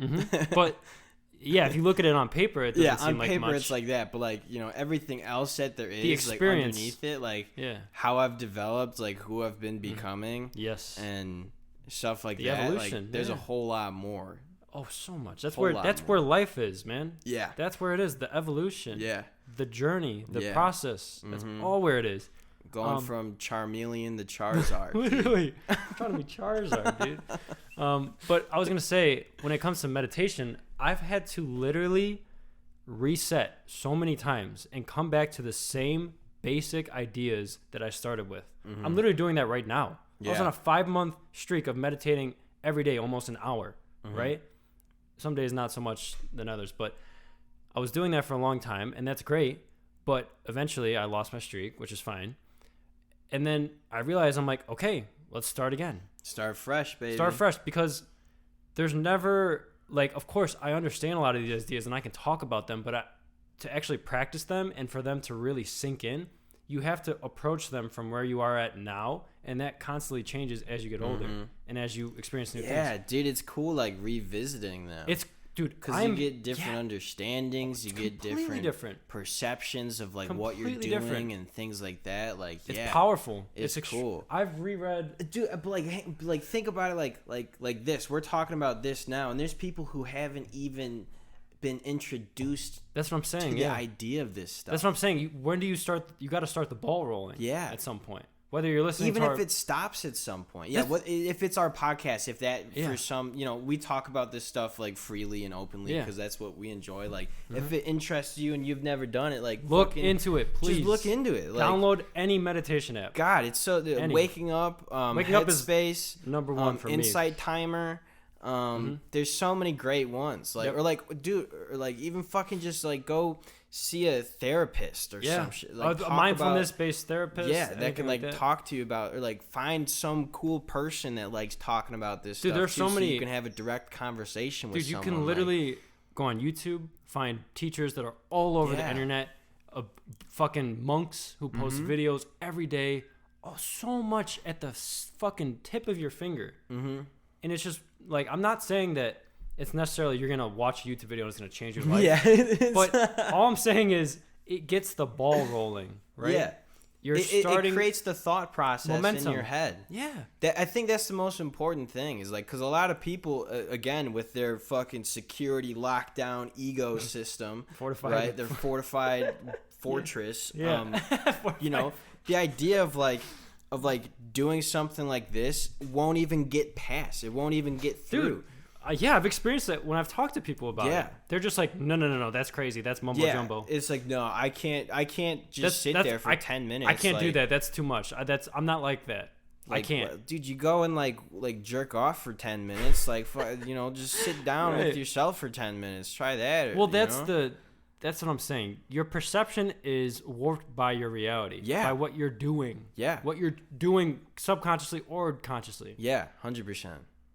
Speaker 1: But yeah, if you look at it on paper, it doesn't
Speaker 2: Yeah,
Speaker 1: seem
Speaker 2: on
Speaker 1: like
Speaker 2: paper
Speaker 1: much.
Speaker 2: it's like that, but like, you know, everything else that there is, like
Speaker 1: experience.
Speaker 2: underneath it, like
Speaker 1: Yeah.
Speaker 2: how I've developed, like who I've been becoming,
Speaker 1: Yes.
Speaker 2: and stuff like
Speaker 1: The
Speaker 2: that.
Speaker 1: evolution,
Speaker 2: Like, there's a
Speaker 1: yeah.
Speaker 2: whole lot more.
Speaker 1: Oh, so much. That's
Speaker 2: Whole
Speaker 1: where
Speaker 2: lot
Speaker 1: where
Speaker 2: more.
Speaker 1: life is, man.
Speaker 2: Yeah.
Speaker 1: That's where it is. The evolution.
Speaker 2: Yeah.
Speaker 1: The journey. The
Speaker 2: Yeah.
Speaker 1: process. That's all where it is.
Speaker 2: Going from Charmeleon to Charizard. dude.
Speaker 1: Literally, I'm trying to be Charizard, dude. But I was gonna say, when it comes to meditation, I've had to literally reset so many times and come back to the same basic ideas that I started with. I'm literally doing that right now. I was
Speaker 2: Yeah.
Speaker 1: on a 5-month streak of meditating every day, almost an hour, right? Some days not so much than others, but I was doing that for a long time, and that's great. But eventually, I lost my streak, which is fine. And then I realized, I'm like, okay, let's start again.
Speaker 2: Start fresh, baby.
Speaker 1: Start fresh, because there's never, like, of course, I understand a lot of these ideas and I can talk about them, but to actually practice them and for them to really sink in, you have to approach them from where you are at now, and that constantly changes as you get older and as you experience new things.
Speaker 2: Yeah, dude, it's cool, like, revisiting them.
Speaker 1: Dude,
Speaker 2: because you get different understandings, you get different perceptions of like what you're doing and things like that. Like,
Speaker 1: it's powerful.
Speaker 2: It's cool.
Speaker 1: I've reread,
Speaker 2: dude, but like think about it like this. We're talking about this now, and there's people who haven't even been introduced.
Speaker 1: That's what I'm saying.
Speaker 2: To the idea of this stuff.
Speaker 1: That's what I'm saying. When do you start? You got to start the ball rolling.
Speaker 2: Yeah.
Speaker 1: At some point. Whether you're listening
Speaker 2: even if it stops at some point. Yeah, if it's our podcast, if that for some, we talk about this stuff like freely and openly because that's what we enjoy. Like, if it interests you and you've never done it, like,
Speaker 1: look into it, please.
Speaker 2: Just look into it. Like,
Speaker 1: download any meditation app.
Speaker 2: God, it's so waking up. Waking up is Headspace,
Speaker 1: number one for me.
Speaker 2: Insight Timer. There's so many great ones. Like, or like, dude, or like even fucking just like go see a therapist or some shit. Like,
Speaker 1: a mindfulness-based therapist.
Speaker 2: Yeah, that can like talk to you about, or like find some cool person that likes talking about this stuff.
Speaker 1: Dude, there's so many.
Speaker 2: So you can have a direct conversation with someone.
Speaker 1: Dude, you can literally go on YouTube, find teachers that are all over the internet, fucking monks who post videos every day. Oh, so much at the fucking tip of your finger. And it's just like, I'm not saying that it's necessarily you're gonna watch a YouTube video and it's gonna change your life.
Speaker 2: Yeah,
Speaker 1: but all I'm saying is it gets the ball rolling, right?
Speaker 2: Yeah,
Speaker 1: you're starting.
Speaker 2: It creates the thought process momentum in your head.
Speaker 1: Yeah,
Speaker 2: I think that's the most important thing. Is like, because a lot of people, again, with their fucking security lockdown ego system,
Speaker 1: fortified,
Speaker 2: right? Their fortified fortress.
Speaker 1: Yeah.
Speaker 2: The idea of like doing something like this won't even get past. It won't even get through.
Speaker 1: Dude. I've experienced that when I've talked to people about it. They're just like, no, that's crazy. That's mumbo jumbo.
Speaker 2: It's like, no, I can't just sit there for 10 minutes.
Speaker 1: I can't do that. That's too much. I'm not like that.
Speaker 2: Like,
Speaker 1: I can't.
Speaker 2: Dude, you go and like jerk off for 10 minutes. Like, just sit down with yourself for 10 minutes. Try that.
Speaker 1: Well, that's what I'm saying. Your perception is warped by your reality.
Speaker 2: Yeah.
Speaker 1: By what you're doing.
Speaker 2: Yeah.
Speaker 1: What you're doing subconsciously or consciously.
Speaker 2: Yeah, 100%.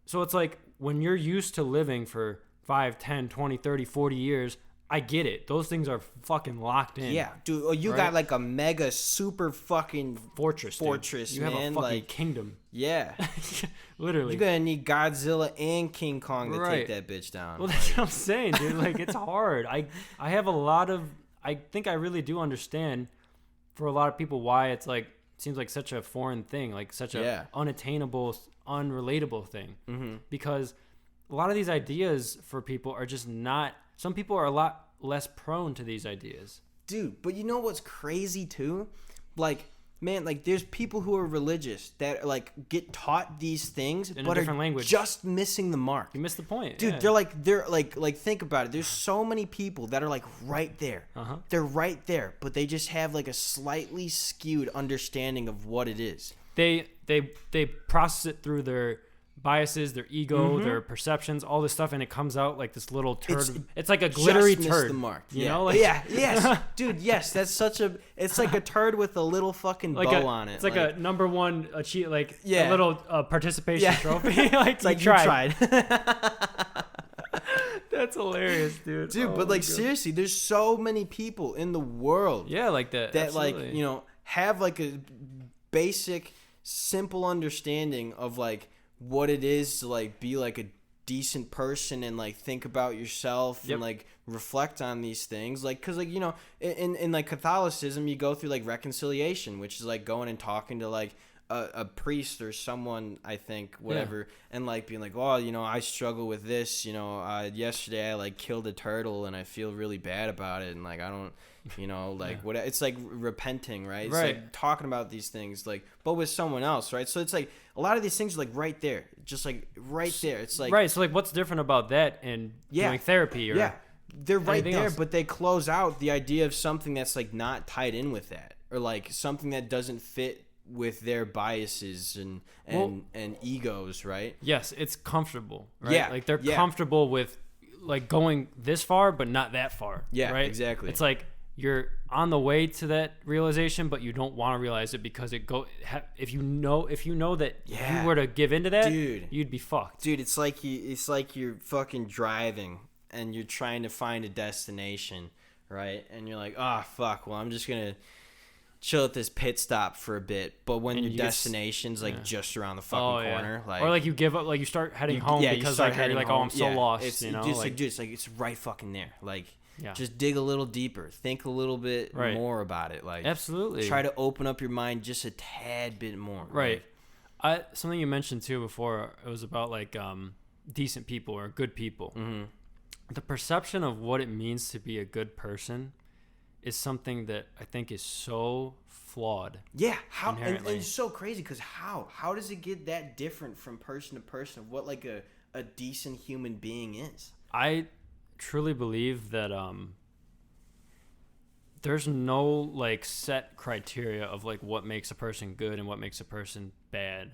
Speaker 1: So it's like, when you're used to living for 5, 10, 20, 30, 40 years, I get it. Those things are fucking locked in.
Speaker 2: Yeah, dude. You got like a mega super fucking
Speaker 1: fortress,
Speaker 2: you
Speaker 1: man.
Speaker 2: You
Speaker 1: have a fucking kingdom.
Speaker 2: Yeah.
Speaker 1: Literally.
Speaker 2: You're going to need Godzilla and King Kong to take that bitch down.
Speaker 1: Well, that's what I'm saying, dude. Like, it's hard. I have a lot of... I think I really do understand for a lot of people why it's like... seems like such a foreign thing, like such a unattainable, unrelatable thing. Because a lot of these ideas for people are just not... Some people are a lot less prone to these ideas.
Speaker 2: Dude, but you know what's crazy too? Like, man, like there's people who are religious that like get taught these things
Speaker 1: in
Speaker 2: but
Speaker 1: a different
Speaker 2: are
Speaker 1: language.
Speaker 2: Just missing the mark.
Speaker 1: You missed the point.
Speaker 2: Dude, they're like think about it. There's so many people that are like right there. They're right there, but they just have like a slightly skewed understanding of what it is.
Speaker 1: They process it through their biases, their ego, their perceptions, all this stuff, and it comes out like this little turd. It's like a glittery
Speaker 2: just
Speaker 1: turd.
Speaker 2: The mark.
Speaker 1: You know, like,
Speaker 2: yes, dude, yes. That's it's like a turd with a little fucking bow on it.
Speaker 1: It's like a number one achieve, like a little participation trophy. Like,
Speaker 2: it's like you tried.
Speaker 1: That's hilarious, dude.
Speaker 2: Dude, but like seriously, there's so many people in the world.
Speaker 1: Yeah, like that.
Speaker 2: That
Speaker 1: absolutely.
Speaker 2: like have like a basic, simple understanding of like what it is to like be like a decent person and like think about yourself and like reflect on these things, like because like in like Catholicism you go through like reconciliation, which is like going and talking to like a priest or someone, I think, whatever, and like being like, oh, I struggle with this, yesterday I like killed a turtle and I feel really bad about it, and like I don't like what it's like repenting, right? It's like talking about these things, like, but with someone else, right? So it's like a lot of these things are like right there, just like right there. It's like
Speaker 1: so like what's different about that and doing therapy or
Speaker 2: they're right there
Speaker 1: else?
Speaker 2: But they close out the idea of something that's like not tied in with that, or like something that doesn't fit with their biases and egos, right?
Speaker 1: Yes, it's comfortable, right?
Speaker 2: Yeah,
Speaker 1: like they're comfortable with like going this far but not that far.
Speaker 2: Yeah,
Speaker 1: right?
Speaker 2: exactly.
Speaker 1: It's like you're on the way to that realization, but you don't want to realize it because if you know that
Speaker 2: Yeah.
Speaker 1: you were to give into that,
Speaker 2: Dude.
Speaker 1: you'd be fucked.
Speaker 2: Dude, it's like you're fucking driving and you're trying to find a destination, right? And you're like, oh fuck, well I'm just gonna chill at this pit stop for a bit. But when
Speaker 1: And
Speaker 2: your
Speaker 1: you get
Speaker 2: destination's like
Speaker 1: yeah.
Speaker 2: just around the fucking corner, like,
Speaker 1: or like you give up, like you start heading home
Speaker 2: you
Speaker 1: because
Speaker 2: start
Speaker 1: like you're
Speaker 2: heading
Speaker 1: like,
Speaker 2: home.
Speaker 1: oh, I'm so
Speaker 2: Yeah,
Speaker 1: lost,
Speaker 2: It's
Speaker 1: you know,
Speaker 2: just
Speaker 1: like,
Speaker 2: dude, it's like it's right fucking there. Like,
Speaker 1: yeah,
Speaker 2: just dig a little deeper, think a little bit
Speaker 1: Right.
Speaker 2: more about it. Like,
Speaker 1: absolutely.
Speaker 2: try to open up your mind just a tad bit more.
Speaker 1: Right. Something you mentioned too before, it was about like decent people or good people.
Speaker 2: Mm-hmm.
Speaker 1: The perception of what it means to be a good person is something that I think is so flawed.
Speaker 2: Yeah, how and
Speaker 1: Inherently.
Speaker 2: it's so crazy because how does it get that different from person to person of what like a decent human being is?
Speaker 1: I truly believe that there's no like set criteria of like what makes a person good and what makes a person bad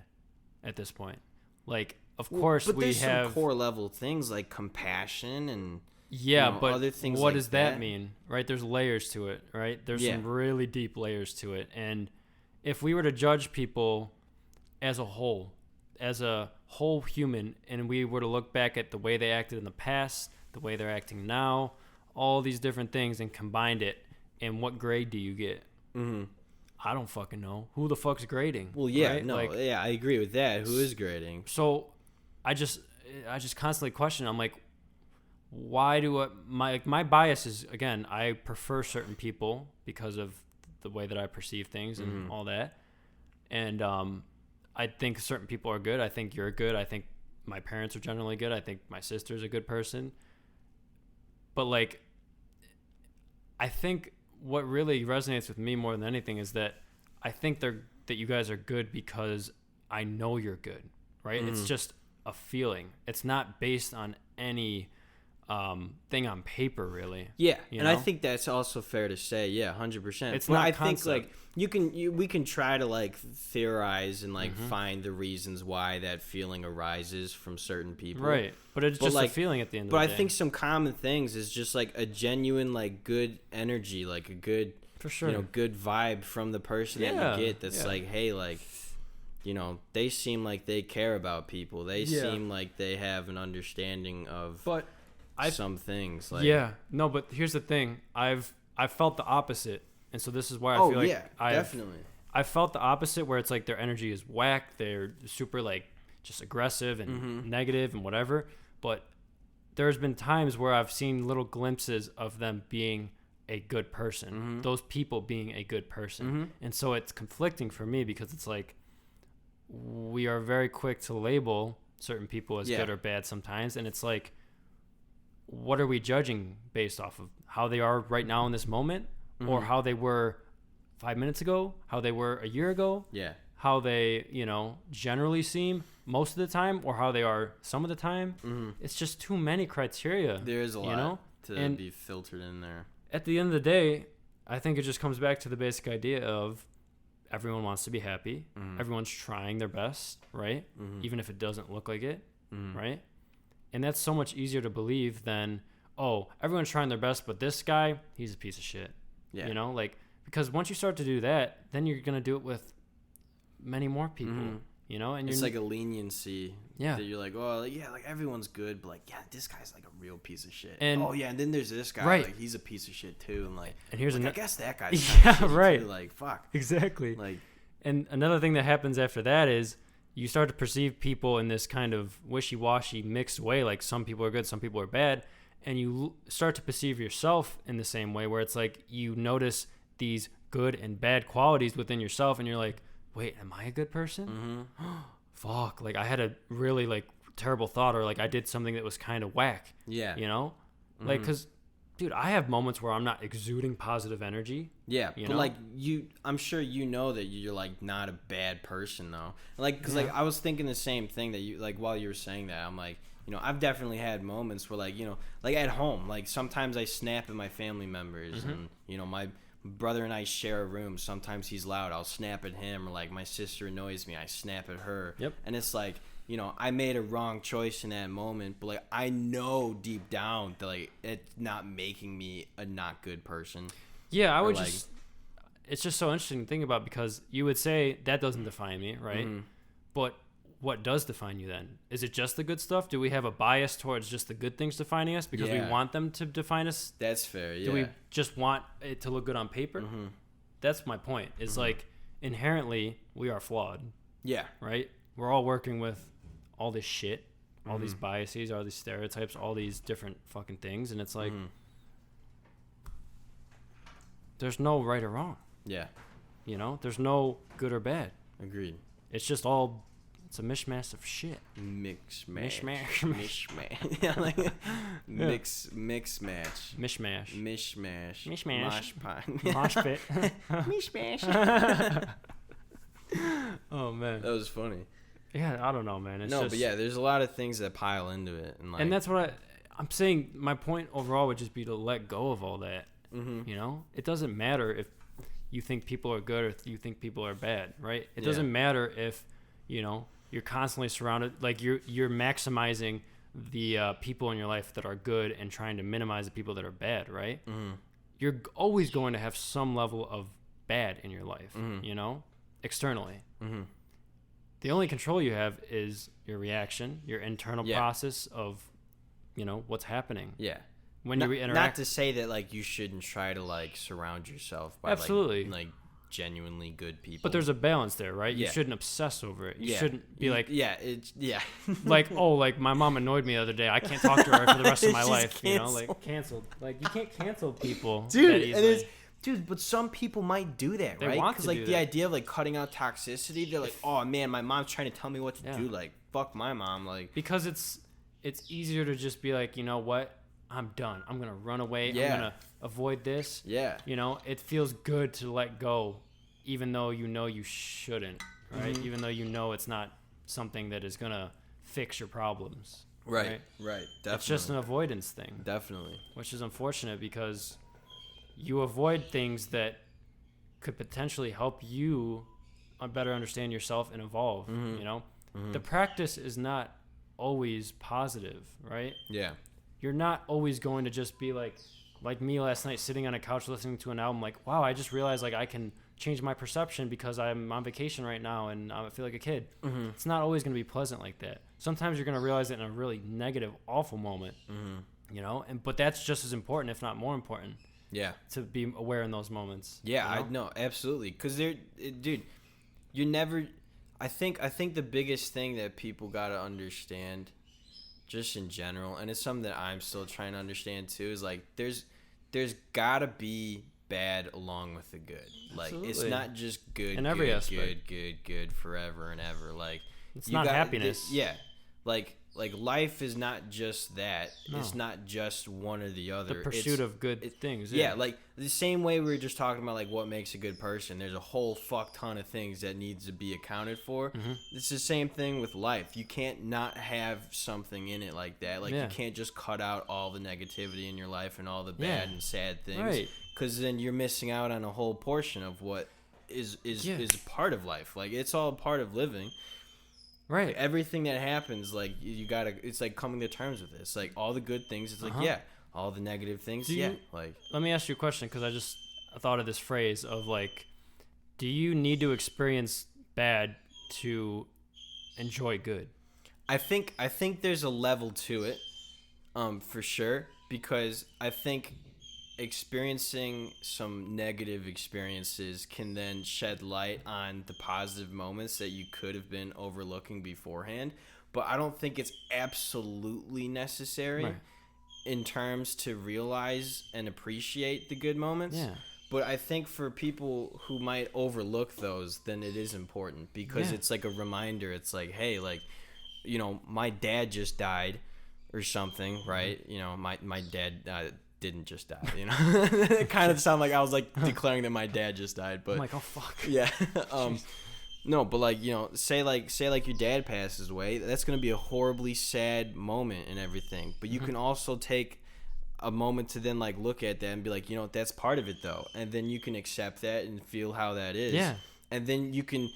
Speaker 1: at this point. Like, of course,
Speaker 2: but
Speaker 1: we
Speaker 2: there's
Speaker 1: have
Speaker 2: some core level things like compassion and
Speaker 1: yeah,
Speaker 2: you know,
Speaker 1: but
Speaker 2: other things
Speaker 1: what
Speaker 2: like
Speaker 1: does that
Speaker 2: that.
Speaker 1: mean, right? There's layers to it, right? There's
Speaker 2: Yeah.
Speaker 1: some really deep layers to it, and if we were to judge people as a whole human, and we were to look back at the way they acted in the past, the way they're acting now, all these different things, and combined it, and what grade do you get?
Speaker 2: Mm-hmm.
Speaker 1: I don't fucking know. Who the fuck's grading?
Speaker 2: Well, yeah,
Speaker 1: right?
Speaker 2: no,
Speaker 1: Like,
Speaker 2: yeah, I agree with that. Who is grading?
Speaker 1: so I just constantly question. I'm like, why do my bias is, again, I prefer certain people because of the way that I perceive things and all that, and I think certain people are good. I think you're good. I think my parents are generally good. I think my sister's a good person. But like, I think what really resonates with me more than anything is that I think that you guys are good because I know you're good, right? It's just a feeling. It's not based on any thing on paper, really.
Speaker 2: Yeah,
Speaker 1: You
Speaker 2: and I
Speaker 1: know?
Speaker 2: think that's also fair to say. Yeah, 100%.
Speaker 1: It's
Speaker 2: But
Speaker 1: not
Speaker 2: I
Speaker 1: concept.
Speaker 2: think like we can try to like theorize and like find the reasons why that feeling arises from certain people.
Speaker 1: Right. But it's
Speaker 2: But,
Speaker 1: just
Speaker 2: like,
Speaker 1: a feeling at the end
Speaker 2: But
Speaker 1: of
Speaker 2: I
Speaker 1: the day.
Speaker 2: think some common things is just like a genuine like good energy, like a good
Speaker 1: For sure.
Speaker 2: you know, good vibe from the person
Speaker 1: Yeah,
Speaker 2: that you get that's
Speaker 1: yeah.
Speaker 2: like, hey, like, you know, they seem like they care about people. They
Speaker 1: Yeah.
Speaker 2: seem like they have an understanding of
Speaker 1: But
Speaker 2: some things. Like,
Speaker 1: yeah. No, but here's the thing. I've felt the opposite. And so this is why I
Speaker 2: oh
Speaker 1: feel like
Speaker 2: yeah, definitely.
Speaker 1: I felt the opposite, where it's like their energy is whack. They're super like just aggressive and negative and whatever. But there's been times where I've seen little glimpses of them being a good person, those people being a good person. And so it's conflicting for me because it's like we are very quick to label certain people as
Speaker 2: Yeah.
Speaker 1: good or bad sometimes. And it's like, what are we judging based off of? How they are right now in this moment, or how they were 5 minutes ago, how they were a year ago,
Speaker 2: Yeah.
Speaker 1: how they, generally seem most of the time, or how they are some of the time. It's just too many criteria.
Speaker 2: There is a lot
Speaker 1: you know?
Speaker 2: to
Speaker 1: And
Speaker 2: be filtered in there.
Speaker 1: at the end of the day, I think it just comes back to the basic idea of everyone wants to be happy. Everyone's trying their best, right? Even if it doesn't look like it, right? And that's so much easier to believe than, oh, everyone's trying their best, but this guy, he's a piece of shit.
Speaker 2: Yeah.
Speaker 1: Because once you start to do that, then you're going to do it with many more people, and
Speaker 2: It's like a leniency.
Speaker 1: Yeah.
Speaker 2: That you're like, oh, like, yeah, like everyone's good, but like, yeah, this guy's like a real piece of shit.
Speaker 1: And-
Speaker 2: oh yeah, and then there's this guy,
Speaker 1: Right.
Speaker 2: like he's a piece of shit too, and like,
Speaker 1: And here's
Speaker 2: like, I
Speaker 1: ano-
Speaker 2: guess that guy's
Speaker 1: Yeah,
Speaker 2: kinda shitty,
Speaker 1: right.
Speaker 2: too. Like, fuck.
Speaker 1: exactly.
Speaker 2: Like,
Speaker 1: And another thing that happens after that is you start to perceive people in this kind of wishy-washy mixed way. Like some people are good, some people are bad. And you start to perceive yourself in the same way, where it's like you notice these good and bad qualities within yourself. And you're like, wait, am I a good person? Fuck. Like I had a really like terrible thought, or like I did something that was kind of whack,
Speaker 2: yeah,
Speaker 1: Like, cause dude, I have moments where I'm not exuding positive energy.
Speaker 2: yeah,
Speaker 1: you
Speaker 2: but
Speaker 1: know?
Speaker 2: like I'm sure you know that you're like not a bad person though. Like, cause like I was thinking the same thing that you like while you were saying that. I'm like, I've definitely had moments where like, like at home, like sometimes I snap at my family members, and my brother and I share a room. Sometimes he's loud, I'll snap at him, or like my sister annoys me, I snap at her.
Speaker 1: Yep.
Speaker 2: And it's like, I made a wrong choice in that moment, but like I know deep down that like it's not making me a not good person.
Speaker 1: Yeah, I
Speaker 2: Or,
Speaker 1: would
Speaker 2: like-
Speaker 1: just. It's just so interesting to think about because you would say that doesn't define me, right?
Speaker 2: Mhm.
Speaker 1: But what does define you then? Is it just the good stuff? Do we have a bias towards just the good things defining us because we
Speaker 2: Yeah.
Speaker 1: want them to define us?
Speaker 2: That's fair. Yeah.
Speaker 1: Do we just want it to look good on paper?
Speaker 2: Mhm.
Speaker 1: That's my point. Is
Speaker 2: Mm-hmm.
Speaker 1: like inherently we are flawed,
Speaker 2: Yeah.
Speaker 1: right? We're all working with all this shit, all these
Speaker 2: Mhm.
Speaker 1: biases, all these stereotypes, all these different fucking things, and it's like
Speaker 2: Mhm.
Speaker 1: there's no right or wrong.
Speaker 2: Yeah.
Speaker 1: You know, there's no good or bad.
Speaker 2: Agreed.
Speaker 1: It's just all. It's a mishmash of shit.
Speaker 2: Mix
Speaker 1: Mishmash.
Speaker 2: Mishmash. Yeah, like mix match.
Speaker 1: Mishmash.
Speaker 2: Mishmash.
Speaker 1: Mishmash.
Speaker 2: Mosh pot.
Speaker 1: Mosh pit.
Speaker 2: Mishmash.
Speaker 1: Oh man.
Speaker 2: That was funny.
Speaker 1: Yeah, I don't know, man. It's
Speaker 2: No,
Speaker 1: just,
Speaker 2: but yeah, there's a lot of things that pile into it, and like,
Speaker 1: and that's what I'm saying. My point overall would just be to let go of all that.
Speaker 2: Mhm.
Speaker 1: You know, it doesn't matter if you think people are good or if you think people are bad, right? It
Speaker 2: Yeah.
Speaker 1: doesn't matter if, you know, you're constantly surrounded, like you're maximizing the people in your life that are good and trying to minimize the people that are bad, right?
Speaker 2: Mhm.
Speaker 1: You're always going to have some level of bad in your life,
Speaker 2: Mhm.
Speaker 1: you know, externally.
Speaker 2: Mhm.
Speaker 1: The only control you have is your reaction, your internal
Speaker 2: Yeah.
Speaker 1: process of, you know, what's happening.
Speaker 2: Yeah.
Speaker 1: When
Speaker 2: not,
Speaker 1: you interact.
Speaker 2: not to say that like you shouldn't try to like surround yourself by
Speaker 1: Absolutely.
Speaker 2: like genuinely good people.
Speaker 1: But there's a balance there, right? You
Speaker 2: Yeah.
Speaker 1: shouldn't obsess over it. You
Speaker 2: Yeah.
Speaker 1: shouldn't be like,
Speaker 2: yeah, it's yeah.
Speaker 1: like, oh, like my mom annoyed me the other day. I can't talk to her for the rest of my
Speaker 2: She's
Speaker 1: life. You know,
Speaker 2: canceled.
Speaker 1: like canceled. Like you can't cancel people, that
Speaker 2: Dude, and
Speaker 1: easily.
Speaker 2: it's, dude, but some people might do that,
Speaker 1: They
Speaker 2: right?
Speaker 1: want
Speaker 2: Because
Speaker 1: to
Speaker 2: like
Speaker 1: do
Speaker 2: the
Speaker 1: that.
Speaker 2: idea of like cutting out toxicity, they're like, oh man, my mom's trying to tell me what to
Speaker 1: Yeah.
Speaker 2: do. Like, fuck my mom. Like,
Speaker 1: Because it's easier to just be like, you know what, I'm done. I'm gonna run away.
Speaker 2: Yeah.
Speaker 1: I'm gonna avoid this.
Speaker 2: yeah,
Speaker 1: You know, it feels good to let go, even though you know you shouldn't, right?
Speaker 2: Mhm.
Speaker 1: Even though you know it's not something that is gonna fix your problems.
Speaker 2: right, definitely.
Speaker 1: It's just an avoidance thing,
Speaker 2: definitely.
Speaker 1: which is unfortunate because you avoid things that could potentially help you better understand yourself and evolve.
Speaker 2: Mhm.
Speaker 1: You know,
Speaker 2: Mhm.
Speaker 1: the practice is not always positive, right?
Speaker 2: Yeah,
Speaker 1: You're not always going to just be like me last night sitting on a couch listening to an album like, wow, I just realized like I can change my perception because I'm on vacation right now and I feel like a kid.
Speaker 2: Mhm.
Speaker 1: It's not always going to be pleasant like that. Sometimes you're going to realize it in a really negative, awful moment,
Speaker 2: Mhm.
Speaker 1: you know, but that's just as important, if not more important,
Speaker 2: yeah,
Speaker 1: to be aware in those moments.
Speaker 2: yeah.
Speaker 1: you
Speaker 2: I know absolutely because dude, you never. I think the biggest thing that people gotta understand, just in general, and it's something that I'm still trying to understand too, is like there's gotta be bad along with the good. Like it's
Speaker 1: Absolutely.
Speaker 2: not just good,
Speaker 1: In every
Speaker 2: good,
Speaker 1: aspect.
Speaker 2: good forever and ever. Like
Speaker 1: It's
Speaker 2: you
Speaker 1: not
Speaker 2: got-
Speaker 1: happiness.
Speaker 2: yeah, like life is not just that.
Speaker 1: No.
Speaker 2: It's not just one or the other.
Speaker 1: The pursuit
Speaker 2: It's-
Speaker 1: of good things.
Speaker 2: yeah, like the same way we were just talking about like what makes a good person. There's a whole fuck ton of things that needs to be accounted for.
Speaker 1: Mm-hmm.
Speaker 2: It's the same thing with life. You can't not have something in it like that. Like
Speaker 1: Yeah.
Speaker 2: you can't just cut out all the negativity in your life and all the
Speaker 1: Yeah.
Speaker 2: bad and sad things,
Speaker 1: Right.
Speaker 2: because then you're missing out on a whole portion of what is
Speaker 1: Yeah.
Speaker 2: is a part of life. Like it's all part of living.
Speaker 1: right.
Speaker 2: Like everything that happens, like you gotta. It's like coming to terms with this. Like all the good things, it's like
Speaker 1: Uh-huh.
Speaker 2: yeah. All the negative things,
Speaker 1: Do
Speaker 2: yeah.
Speaker 1: you-
Speaker 2: Like
Speaker 1: Let me ask you a question because I thought of this phrase of like, do you need to experience bad to enjoy good?
Speaker 2: I think there's a level to it, for sure, because I think experiencing some negative experiences can then shed light on the positive moments that you could have been overlooking beforehand. But I don't think it's absolutely necessary
Speaker 1: Right.
Speaker 2: in terms to realize and appreciate the good moments.
Speaker 1: Yeah.
Speaker 2: But I think for people who might overlook those, then it is important because
Speaker 1: Yeah.
Speaker 2: it's like a reminder. It's like, hey, like, you know, my dad just died or something, right? You know, my dad didn't just die, you know? It kind of sounded like I was like declaring that my dad just died, but
Speaker 1: I'm like, oh fuck.
Speaker 2: yeah. No, but like, you know, say like your dad passes away, that's going to be a horribly sad moment and everything. But you can also take a moment to then like look at that and be like, you know, that's part of it though. And then you can accept that and feel how that is.
Speaker 1: Yeah.
Speaker 2: And then you can,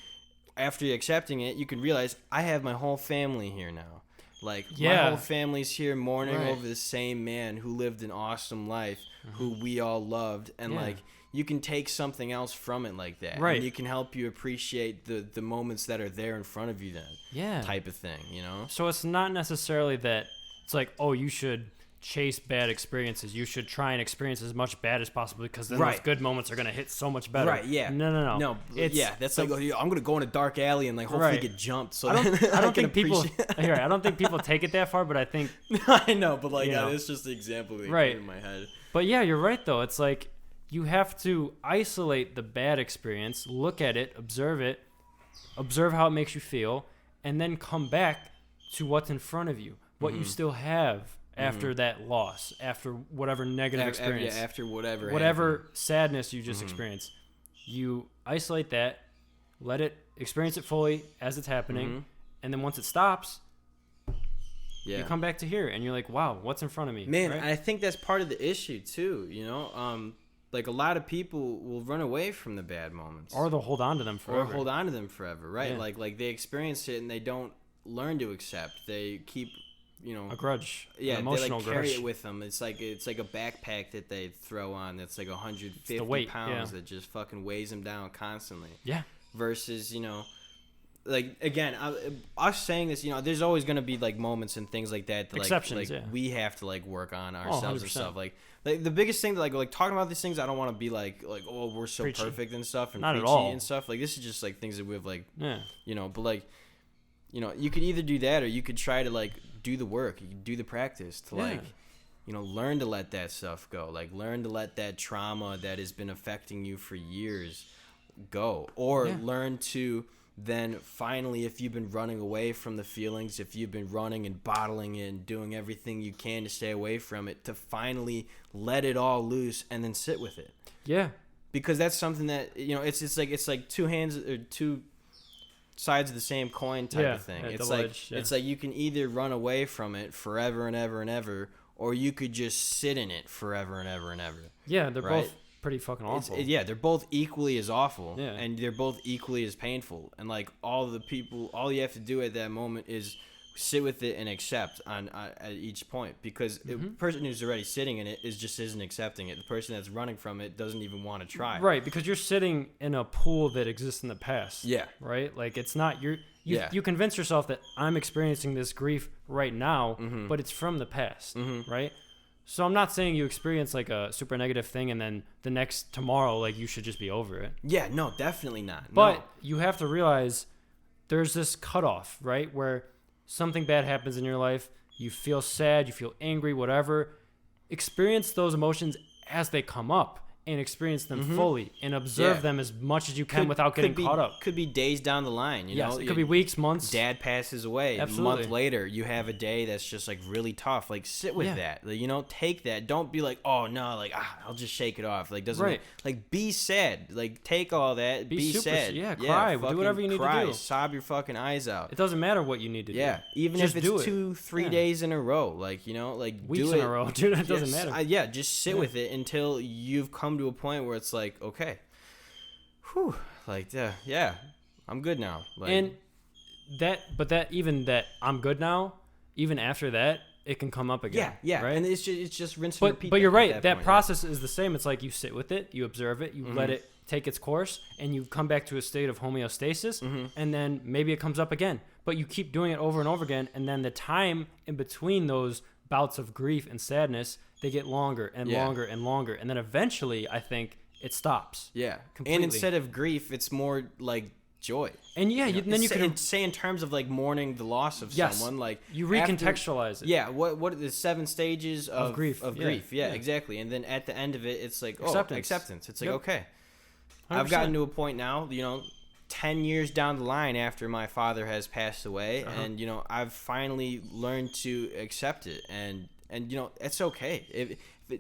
Speaker 2: after accepting it, you can realize I have my whole family here now. Like, my
Speaker 1: Yeah.
Speaker 2: whole family's here mourning
Speaker 1: Right.
Speaker 2: over the same man who lived an awesome life, who we all loved. And,
Speaker 1: Yeah.
Speaker 2: like, you can take something else from it like that.
Speaker 1: Right.
Speaker 2: And you can help you appreciate the moments that are there in front of you then.
Speaker 1: Yeah.
Speaker 2: Type of thing, you know?
Speaker 1: So it's not necessarily that it's like, oh, you should chase bad experiences. You should try and experience as much bad as possible because then
Speaker 2: Right.
Speaker 1: those good moments are going to hit so much better.
Speaker 2: Right, yeah.
Speaker 1: No.
Speaker 2: No,
Speaker 1: It's,
Speaker 2: yeah, that's like, oh, yeah, I'm going to go in a dark alley and, like, hopefully
Speaker 1: Right.
Speaker 2: get jumped. So
Speaker 1: I don't
Speaker 2: can
Speaker 1: think people.
Speaker 2: appreciate-
Speaker 1: Here, I don't think people take it that far, but I think.
Speaker 2: I know, but, like,
Speaker 1: You know.
Speaker 2: it's just the example that
Speaker 1: Right.
Speaker 2: came in my head.
Speaker 1: But yeah, you're right though. It's like you have to isolate the bad experience, look at it, observe how it makes you feel, and then come back to what's in front of you, what you still have after that loss, after whatever negative experience,
Speaker 2: After whatever
Speaker 1: whatever sadness you just experienced. You isolate that, let it experience it fully as it's happening, and then once it stops,
Speaker 2: Yeah.
Speaker 1: you come back to here and you're like, wow, what's in front of me?
Speaker 2: Man,
Speaker 1: right?
Speaker 2: I think that's part of the issue too, you know? Like, a lot of people will run away from the bad moments.
Speaker 1: Or they'll hold on to them forever.
Speaker 2: Or hold on to them forever, right?
Speaker 1: Yeah.
Speaker 2: Like they experience it and they don't learn to accept. They keep, you know,
Speaker 1: A grudge.
Speaker 2: yeah,
Speaker 1: An emotional
Speaker 2: they like carry
Speaker 1: grudge.
Speaker 2: it with them. It's like a backpack that they throw on that's like 150
Speaker 1: weight,
Speaker 2: pounds
Speaker 1: yeah.
Speaker 2: that just fucking weighs them down constantly.
Speaker 1: Yeah.
Speaker 2: Versus, you know, like, again, us saying this, you know, there's always going to be like moments and things like that,
Speaker 1: Exceptions,
Speaker 2: like
Speaker 1: yeah.
Speaker 2: we have to like work on ourselves and
Speaker 1: 100%.
Speaker 2: stuff. Like the biggest thing that like talking about these things, I don't want to be like oh, we're so
Speaker 1: Preachy.
Speaker 2: perfect and stuff and
Speaker 1: Not at
Speaker 2: preachy
Speaker 1: all.
Speaker 2: and stuff. Like, this is just like things that we've like,
Speaker 1: Yeah.
Speaker 2: you know, but like, you know, you could either do that or you could try to like do the work, you could do the practice to
Speaker 1: Yeah.
Speaker 2: like, you know, learn to let that stuff go. Like, learn to let that trauma that has been affecting you for years go. Or
Speaker 1: Yeah.
Speaker 2: learn to then finally, if you've been running away from the feelings, if you've been running and bottling it and doing everything you can to stay away from it, to finally let it all loose and then sit with it.
Speaker 1: Yeah.
Speaker 2: Because that's something that, you know, it's like two hands or two sides of the same coin type
Speaker 1: Yeah,
Speaker 2: of thing.
Speaker 1: yeah,
Speaker 2: It's
Speaker 1: double
Speaker 2: like
Speaker 1: edged, yeah.
Speaker 2: it's like you can either run away from it forever and ever and ever, or you could just sit in it forever and ever and ever.
Speaker 1: Yeah, they're
Speaker 2: Right.
Speaker 1: both pretty fucking awful.
Speaker 2: Yeah, they're both equally as awful,
Speaker 1: Yeah.
Speaker 2: and they're both equally as painful. And like all you have to do at that moment is sit with it and accept at each point, because the person who's already sitting in it isn't accepting it. The person that's running from it doesn't even want to try.
Speaker 1: Right, because you're sitting in a pool that exists in the past.
Speaker 2: Yeah.
Speaker 1: Right? Like it's not you
Speaker 2: Yeah.
Speaker 1: you convince yourself that I'm experiencing this grief right now,
Speaker 2: Mm-hmm.
Speaker 1: but it's from the past, right? So I'm not saying you experience like a super negative thing and then the next tomorrow like you should just be over it.
Speaker 2: Yeah, no, definitely not.
Speaker 1: But
Speaker 2: No.
Speaker 1: you have to realize there's this cutoff, right? Where something bad happens in your life, you feel sad, you feel angry, whatever. Experience those emotions as they come up and experience them fully and observe
Speaker 2: Yeah.
Speaker 1: them as much as you can without getting
Speaker 2: be,
Speaker 1: caught up.
Speaker 2: Could be days down the line, you
Speaker 1: Yes,
Speaker 2: know.
Speaker 1: it could be weeks, months.
Speaker 2: Dad passes away. A
Speaker 1: Absolutely.
Speaker 2: month later, you have a day that's just like really tough. Like, sit with
Speaker 1: Yeah.
Speaker 2: that. Like, you know, take that. Don't be like, oh no, like I'll just shake it off. Like, doesn't
Speaker 1: Right.
Speaker 2: like be sad. Like, take all that. Be
Speaker 1: super
Speaker 2: sad.
Speaker 1: yeah, cry, do
Speaker 2: fucking
Speaker 1: whatever you need to
Speaker 2: cry,
Speaker 1: do.
Speaker 2: Sob your fucking eyes out.
Speaker 1: It doesn't matter what you need to do.
Speaker 2: Yeah, even
Speaker 1: Just
Speaker 2: if
Speaker 1: do
Speaker 2: it's
Speaker 1: it.
Speaker 2: 2-3
Speaker 1: Yeah.
Speaker 2: days in a row, like, you know, like
Speaker 1: Weeks
Speaker 2: do
Speaker 1: in
Speaker 2: it.
Speaker 1: a row, dude. It doesn't
Speaker 2: Yes,
Speaker 1: matter.
Speaker 2: yeah, just sit
Speaker 1: Yeah.
Speaker 2: with it until you've come to a point where it's like, okay, whew, like, yeah, I'm good now. Like,
Speaker 1: And that I'm good now, even after that, it can come up again.
Speaker 2: yeah,
Speaker 1: Right?
Speaker 2: and it's just rinse and
Speaker 1: But
Speaker 2: repeat.
Speaker 1: you're
Speaker 2: at
Speaker 1: right. That
Speaker 2: point,
Speaker 1: process is the same. It's like you sit with it, you observe it, you let
Speaker 2: Mm-hmm.
Speaker 1: it take its course, and you come back to a state of homeostasis,
Speaker 2: Mm-hmm.
Speaker 1: and then maybe it comes up again. But you keep doing it over and over again, and then the time in between those bouts of grief and sadness, they get longer and
Speaker 2: Yeah.
Speaker 1: longer and longer, and then eventually, I think it stops.
Speaker 2: Yeah,
Speaker 1: Completely.
Speaker 2: and instead of grief, it's more like joy.
Speaker 1: And yeah, then you can
Speaker 2: say in terms of like mourning the loss of
Speaker 1: Yes.
Speaker 2: someone, like
Speaker 1: you
Speaker 2: after-
Speaker 1: recontextualize it.
Speaker 2: Yeah, what are the 7 stages of
Speaker 1: grief.
Speaker 2: Of
Speaker 1: Yeah.
Speaker 2: grief, yeah,
Speaker 1: Yeah.
Speaker 2: exactly. And then at the end of it, it's like
Speaker 1: Acceptance.
Speaker 2: acceptance. It's like,
Speaker 1: Yep.
Speaker 2: okay,
Speaker 1: 100%.
Speaker 2: I've gotten to a point now, you know, 10 years down the line after my father has passed away, and you know, I've finally learned to accept it, and you know, it's okay.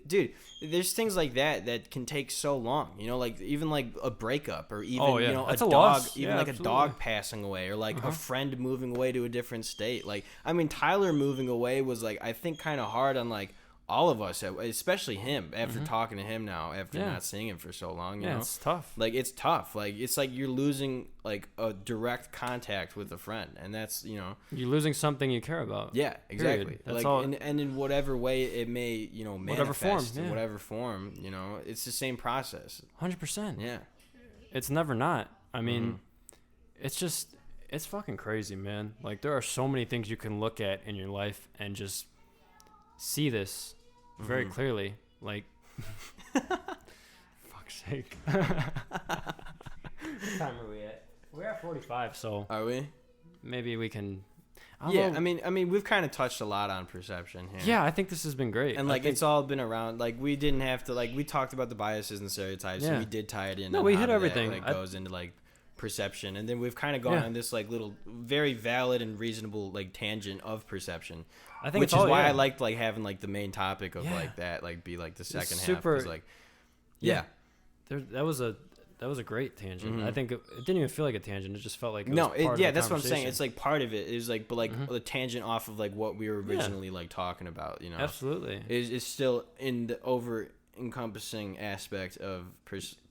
Speaker 2: Dude, there's things like that can take so long, you know, like even like a breakup, or even
Speaker 1: Oh, yeah.
Speaker 2: you know,
Speaker 1: That's
Speaker 2: a
Speaker 1: a
Speaker 2: dog,
Speaker 1: loss.
Speaker 2: even
Speaker 1: Yeah,
Speaker 2: like
Speaker 1: absolutely.
Speaker 2: a dog passing away, or like a friend moving away to a different state. Like, I mean, Tyler moving away was like, I think, kind of hard on like all of us, especially him, after
Speaker 1: Mhm.
Speaker 2: talking to him now, after
Speaker 1: Yeah.
Speaker 2: not seeing him for so long, you
Speaker 1: Yeah,
Speaker 2: know,
Speaker 1: it's tough.
Speaker 2: like it's tough. Like it's like you're losing like a direct contact with a friend, and that's, you know,
Speaker 1: You're losing something you care about.
Speaker 2: yeah, exactly.
Speaker 1: That's
Speaker 2: Like,
Speaker 1: all.
Speaker 2: and in whatever way it may, you know,
Speaker 1: Whatever form,
Speaker 2: manifest in
Speaker 1: yeah.
Speaker 2: whatever form, you know, it's the same process.
Speaker 1: 100%.
Speaker 2: Yeah.
Speaker 1: It's never not. I mean,
Speaker 2: Mhm.
Speaker 1: it's just, it's fucking crazy, man. Like, there are so many things you can look at in your life and just see this very
Speaker 2: Mhm.
Speaker 1: clearly. Like, fuck's sake. What time are we at? We're at 45, so
Speaker 2: Are we?
Speaker 1: maybe we can.
Speaker 2: Yeah, I mean, we've kind of touched a lot on perception here.
Speaker 1: Yeah, I think this has been great.
Speaker 2: And
Speaker 1: I
Speaker 2: like
Speaker 1: think-
Speaker 2: it's all been around. Like we didn't have to. Like we talked about the biases and stereotypes, and
Speaker 1: Yeah.
Speaker 2: we did tie it in.
Speaker 1: No,
Speaker 2: on
Speaker 1: we
Speaker 2: how
Speaker 1: hit
Speaker 2: that,
Speaker 1: everything.
Speaker 2: Like
Speaker 1: I-
Speaker 2: goes into like perception, and then we've kind of gone
Speaker 1: Yeah.
Speaker 2: on this like little, very valid and reasonable like tangent of perception,
Speaker 1: I think
Speaker 2: which
Speaker 1: it's
Speaker 2: is
Speaker 1: all,
Speaker 2: why
Speaker 1: yeah.
Speaker 2: I liked like having like the main topic of
Speaker 1: Yeah.
Speaker 2: like that, like be like the second half.
Speaker 1: super-
Speaker 2: 'Cause, like, yeah.
Speaker 1: That was a great tangent.
Speaker 2: Mhm.
Speaker 1: I think it didn't even feel like a tangent. It just felt like it
Speaker 2: No,
Speaker 1: was part of
Speaker 2: yeah,
Speaker 1: the
Speaker 2: that's what I'm saying.
Speaker 1: conversation.
Speaker 2: It's like part of it is like, but like
Speaker 1: Mhm.
Speaker 2: the tangent off of like what we were
Speaker 1: Yeah.
Speaker 2: originally like talking about, you know.
Speaker 1: Absolutely.
Speaker 2: Is still in the over encompassing aspect of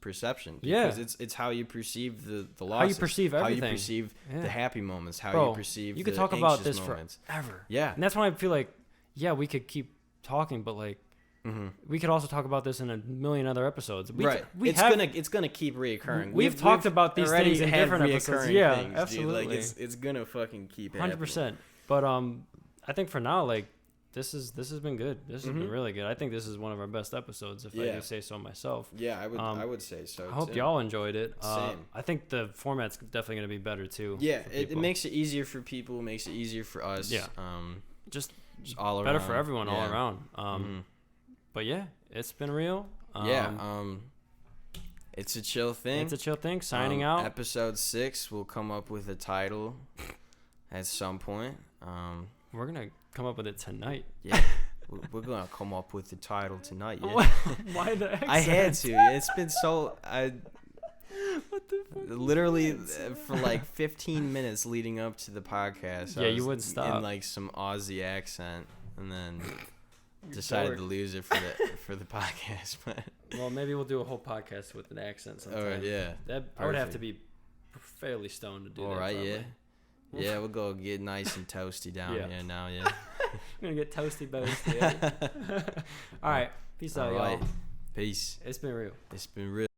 Speaker 2: perception.
Speaker 1: Yeah.
Speaker 2: Because it's how you perceive the
Speaker 1: How
Speaker 2: losses,
Speaker 1: you perceive
Speaker 2: how
Speaker 1: everything.
Speaker 2: you perceive
Speaker 1: Yeah.
Speaker 2: the happy moments, how
Speaker 1: Bro,
Speaker 2: you perceive
Speaker 1: you could
Speaker 2: the
Speaker 1: talk about
Speaker 2: anxious
Speaker 1: this
Speaker 2: moments.
Speaker 1: forever.
Speaker 2: Yeah.
Speaker 1: And that's why I feel like, yeah, we could keep talking, but like,
Speaker 2: Mm-hmm.
Speaker 1: we could also talk about this in a million other episodes.
Speaker 2: Right.
Speaker 1: We
Speaker 2: it's
Speaker 1: have,
Speaker 2: gonna keep reoccurring.
Speaker 1: We've talked about these
Speaker 2: already
Speaker 1: things in
Speaker 2: had
Speaker 1: different episodes.
Speaker 2: reoccurring
Speaker 1: Yeah,
Speaker 2: things, dude.
Speaker 1: absolutely.
Speaker 2: Like it's gonna fucking keep happening.
Speaker 1: 100%. But I think for now, like, this has been good. This has been
Speaker 2: Mhm.
Speaker 1: really good. I think this is one of our best episodes, if I
Speaker 2: Yeah.
Speaker 1: do say so myself.
Speaker 2: Yeah, I
Speaker 1: Um,
Speaker 2: would say so.
Speaker 1: I hope
Speaker 2: too.
Speaker 1: y'all enjoyed it.
Speaker 2: Same.
Speaker 1: I think the format's definitely going to be better too.
Speaker 2: Yeah,
Speaker 1: for
Speaker 2: it
Speaker 1: people.
Speaker 2: makes it easier for people, makes it easier for us.
Speaker 1: Yeah.
Speaker 2: Just all around.
Speaker 1: better for everyone all
Speaker 2: Yeah.
Speaker 1: around.
Speaker 2: Mhm.
Speaker 1: But yeah, it's been real.
Speaker 2: It's a chill thing.
Speaker 1: It's a chill thing. Signing out.
Speaker 2: Episode 6, we'll come up with a title at some point.
Speaker 1: We're gonna come up with it tonight.
Speaker 2: Yeah, we're gonna come up with the title tonight. Yeah.
Speaker 1: Why the?
Speaker 2: I had
Speaker 1: accent?
Speaker 2: to. Yeah, it's been so.
Speaker 1: What the fuck?
Speaker 2: Literally for like 15 minutes leading up to the podcast. I
Speaker 1: Yeah, you
Speaker 2: was
Speaker 1: wouldn't stop.
Speaker 2: in like some Aussie accent, and then decided to lose it for the podcast. But
Speaker 1: Well, maybe we'll do a whole podcast with an accent sometime.
Speaker 2: all right, yeah.
Speaker 1: That I would have to
Speaker 2: Perfect.
Speaker 1: be fairly stoned to do
Speaker 2: All
Speaker 1: that.
Speaker 2: right,
Speaker 1: probably.
Speaker 2: yeah. Yeah, we'll go get nice and toasty down
Speaker 1: Yeah.
Speaker 2: here now, yeah.
Speaker 1: I'm gonna get toasty boasty. All right, peace out,
Speaker 2: All right.
Speaker 1: y'all.
Speaker 2: Peace.
Speaker 1: It's been real.
Speaker 2: It's been real.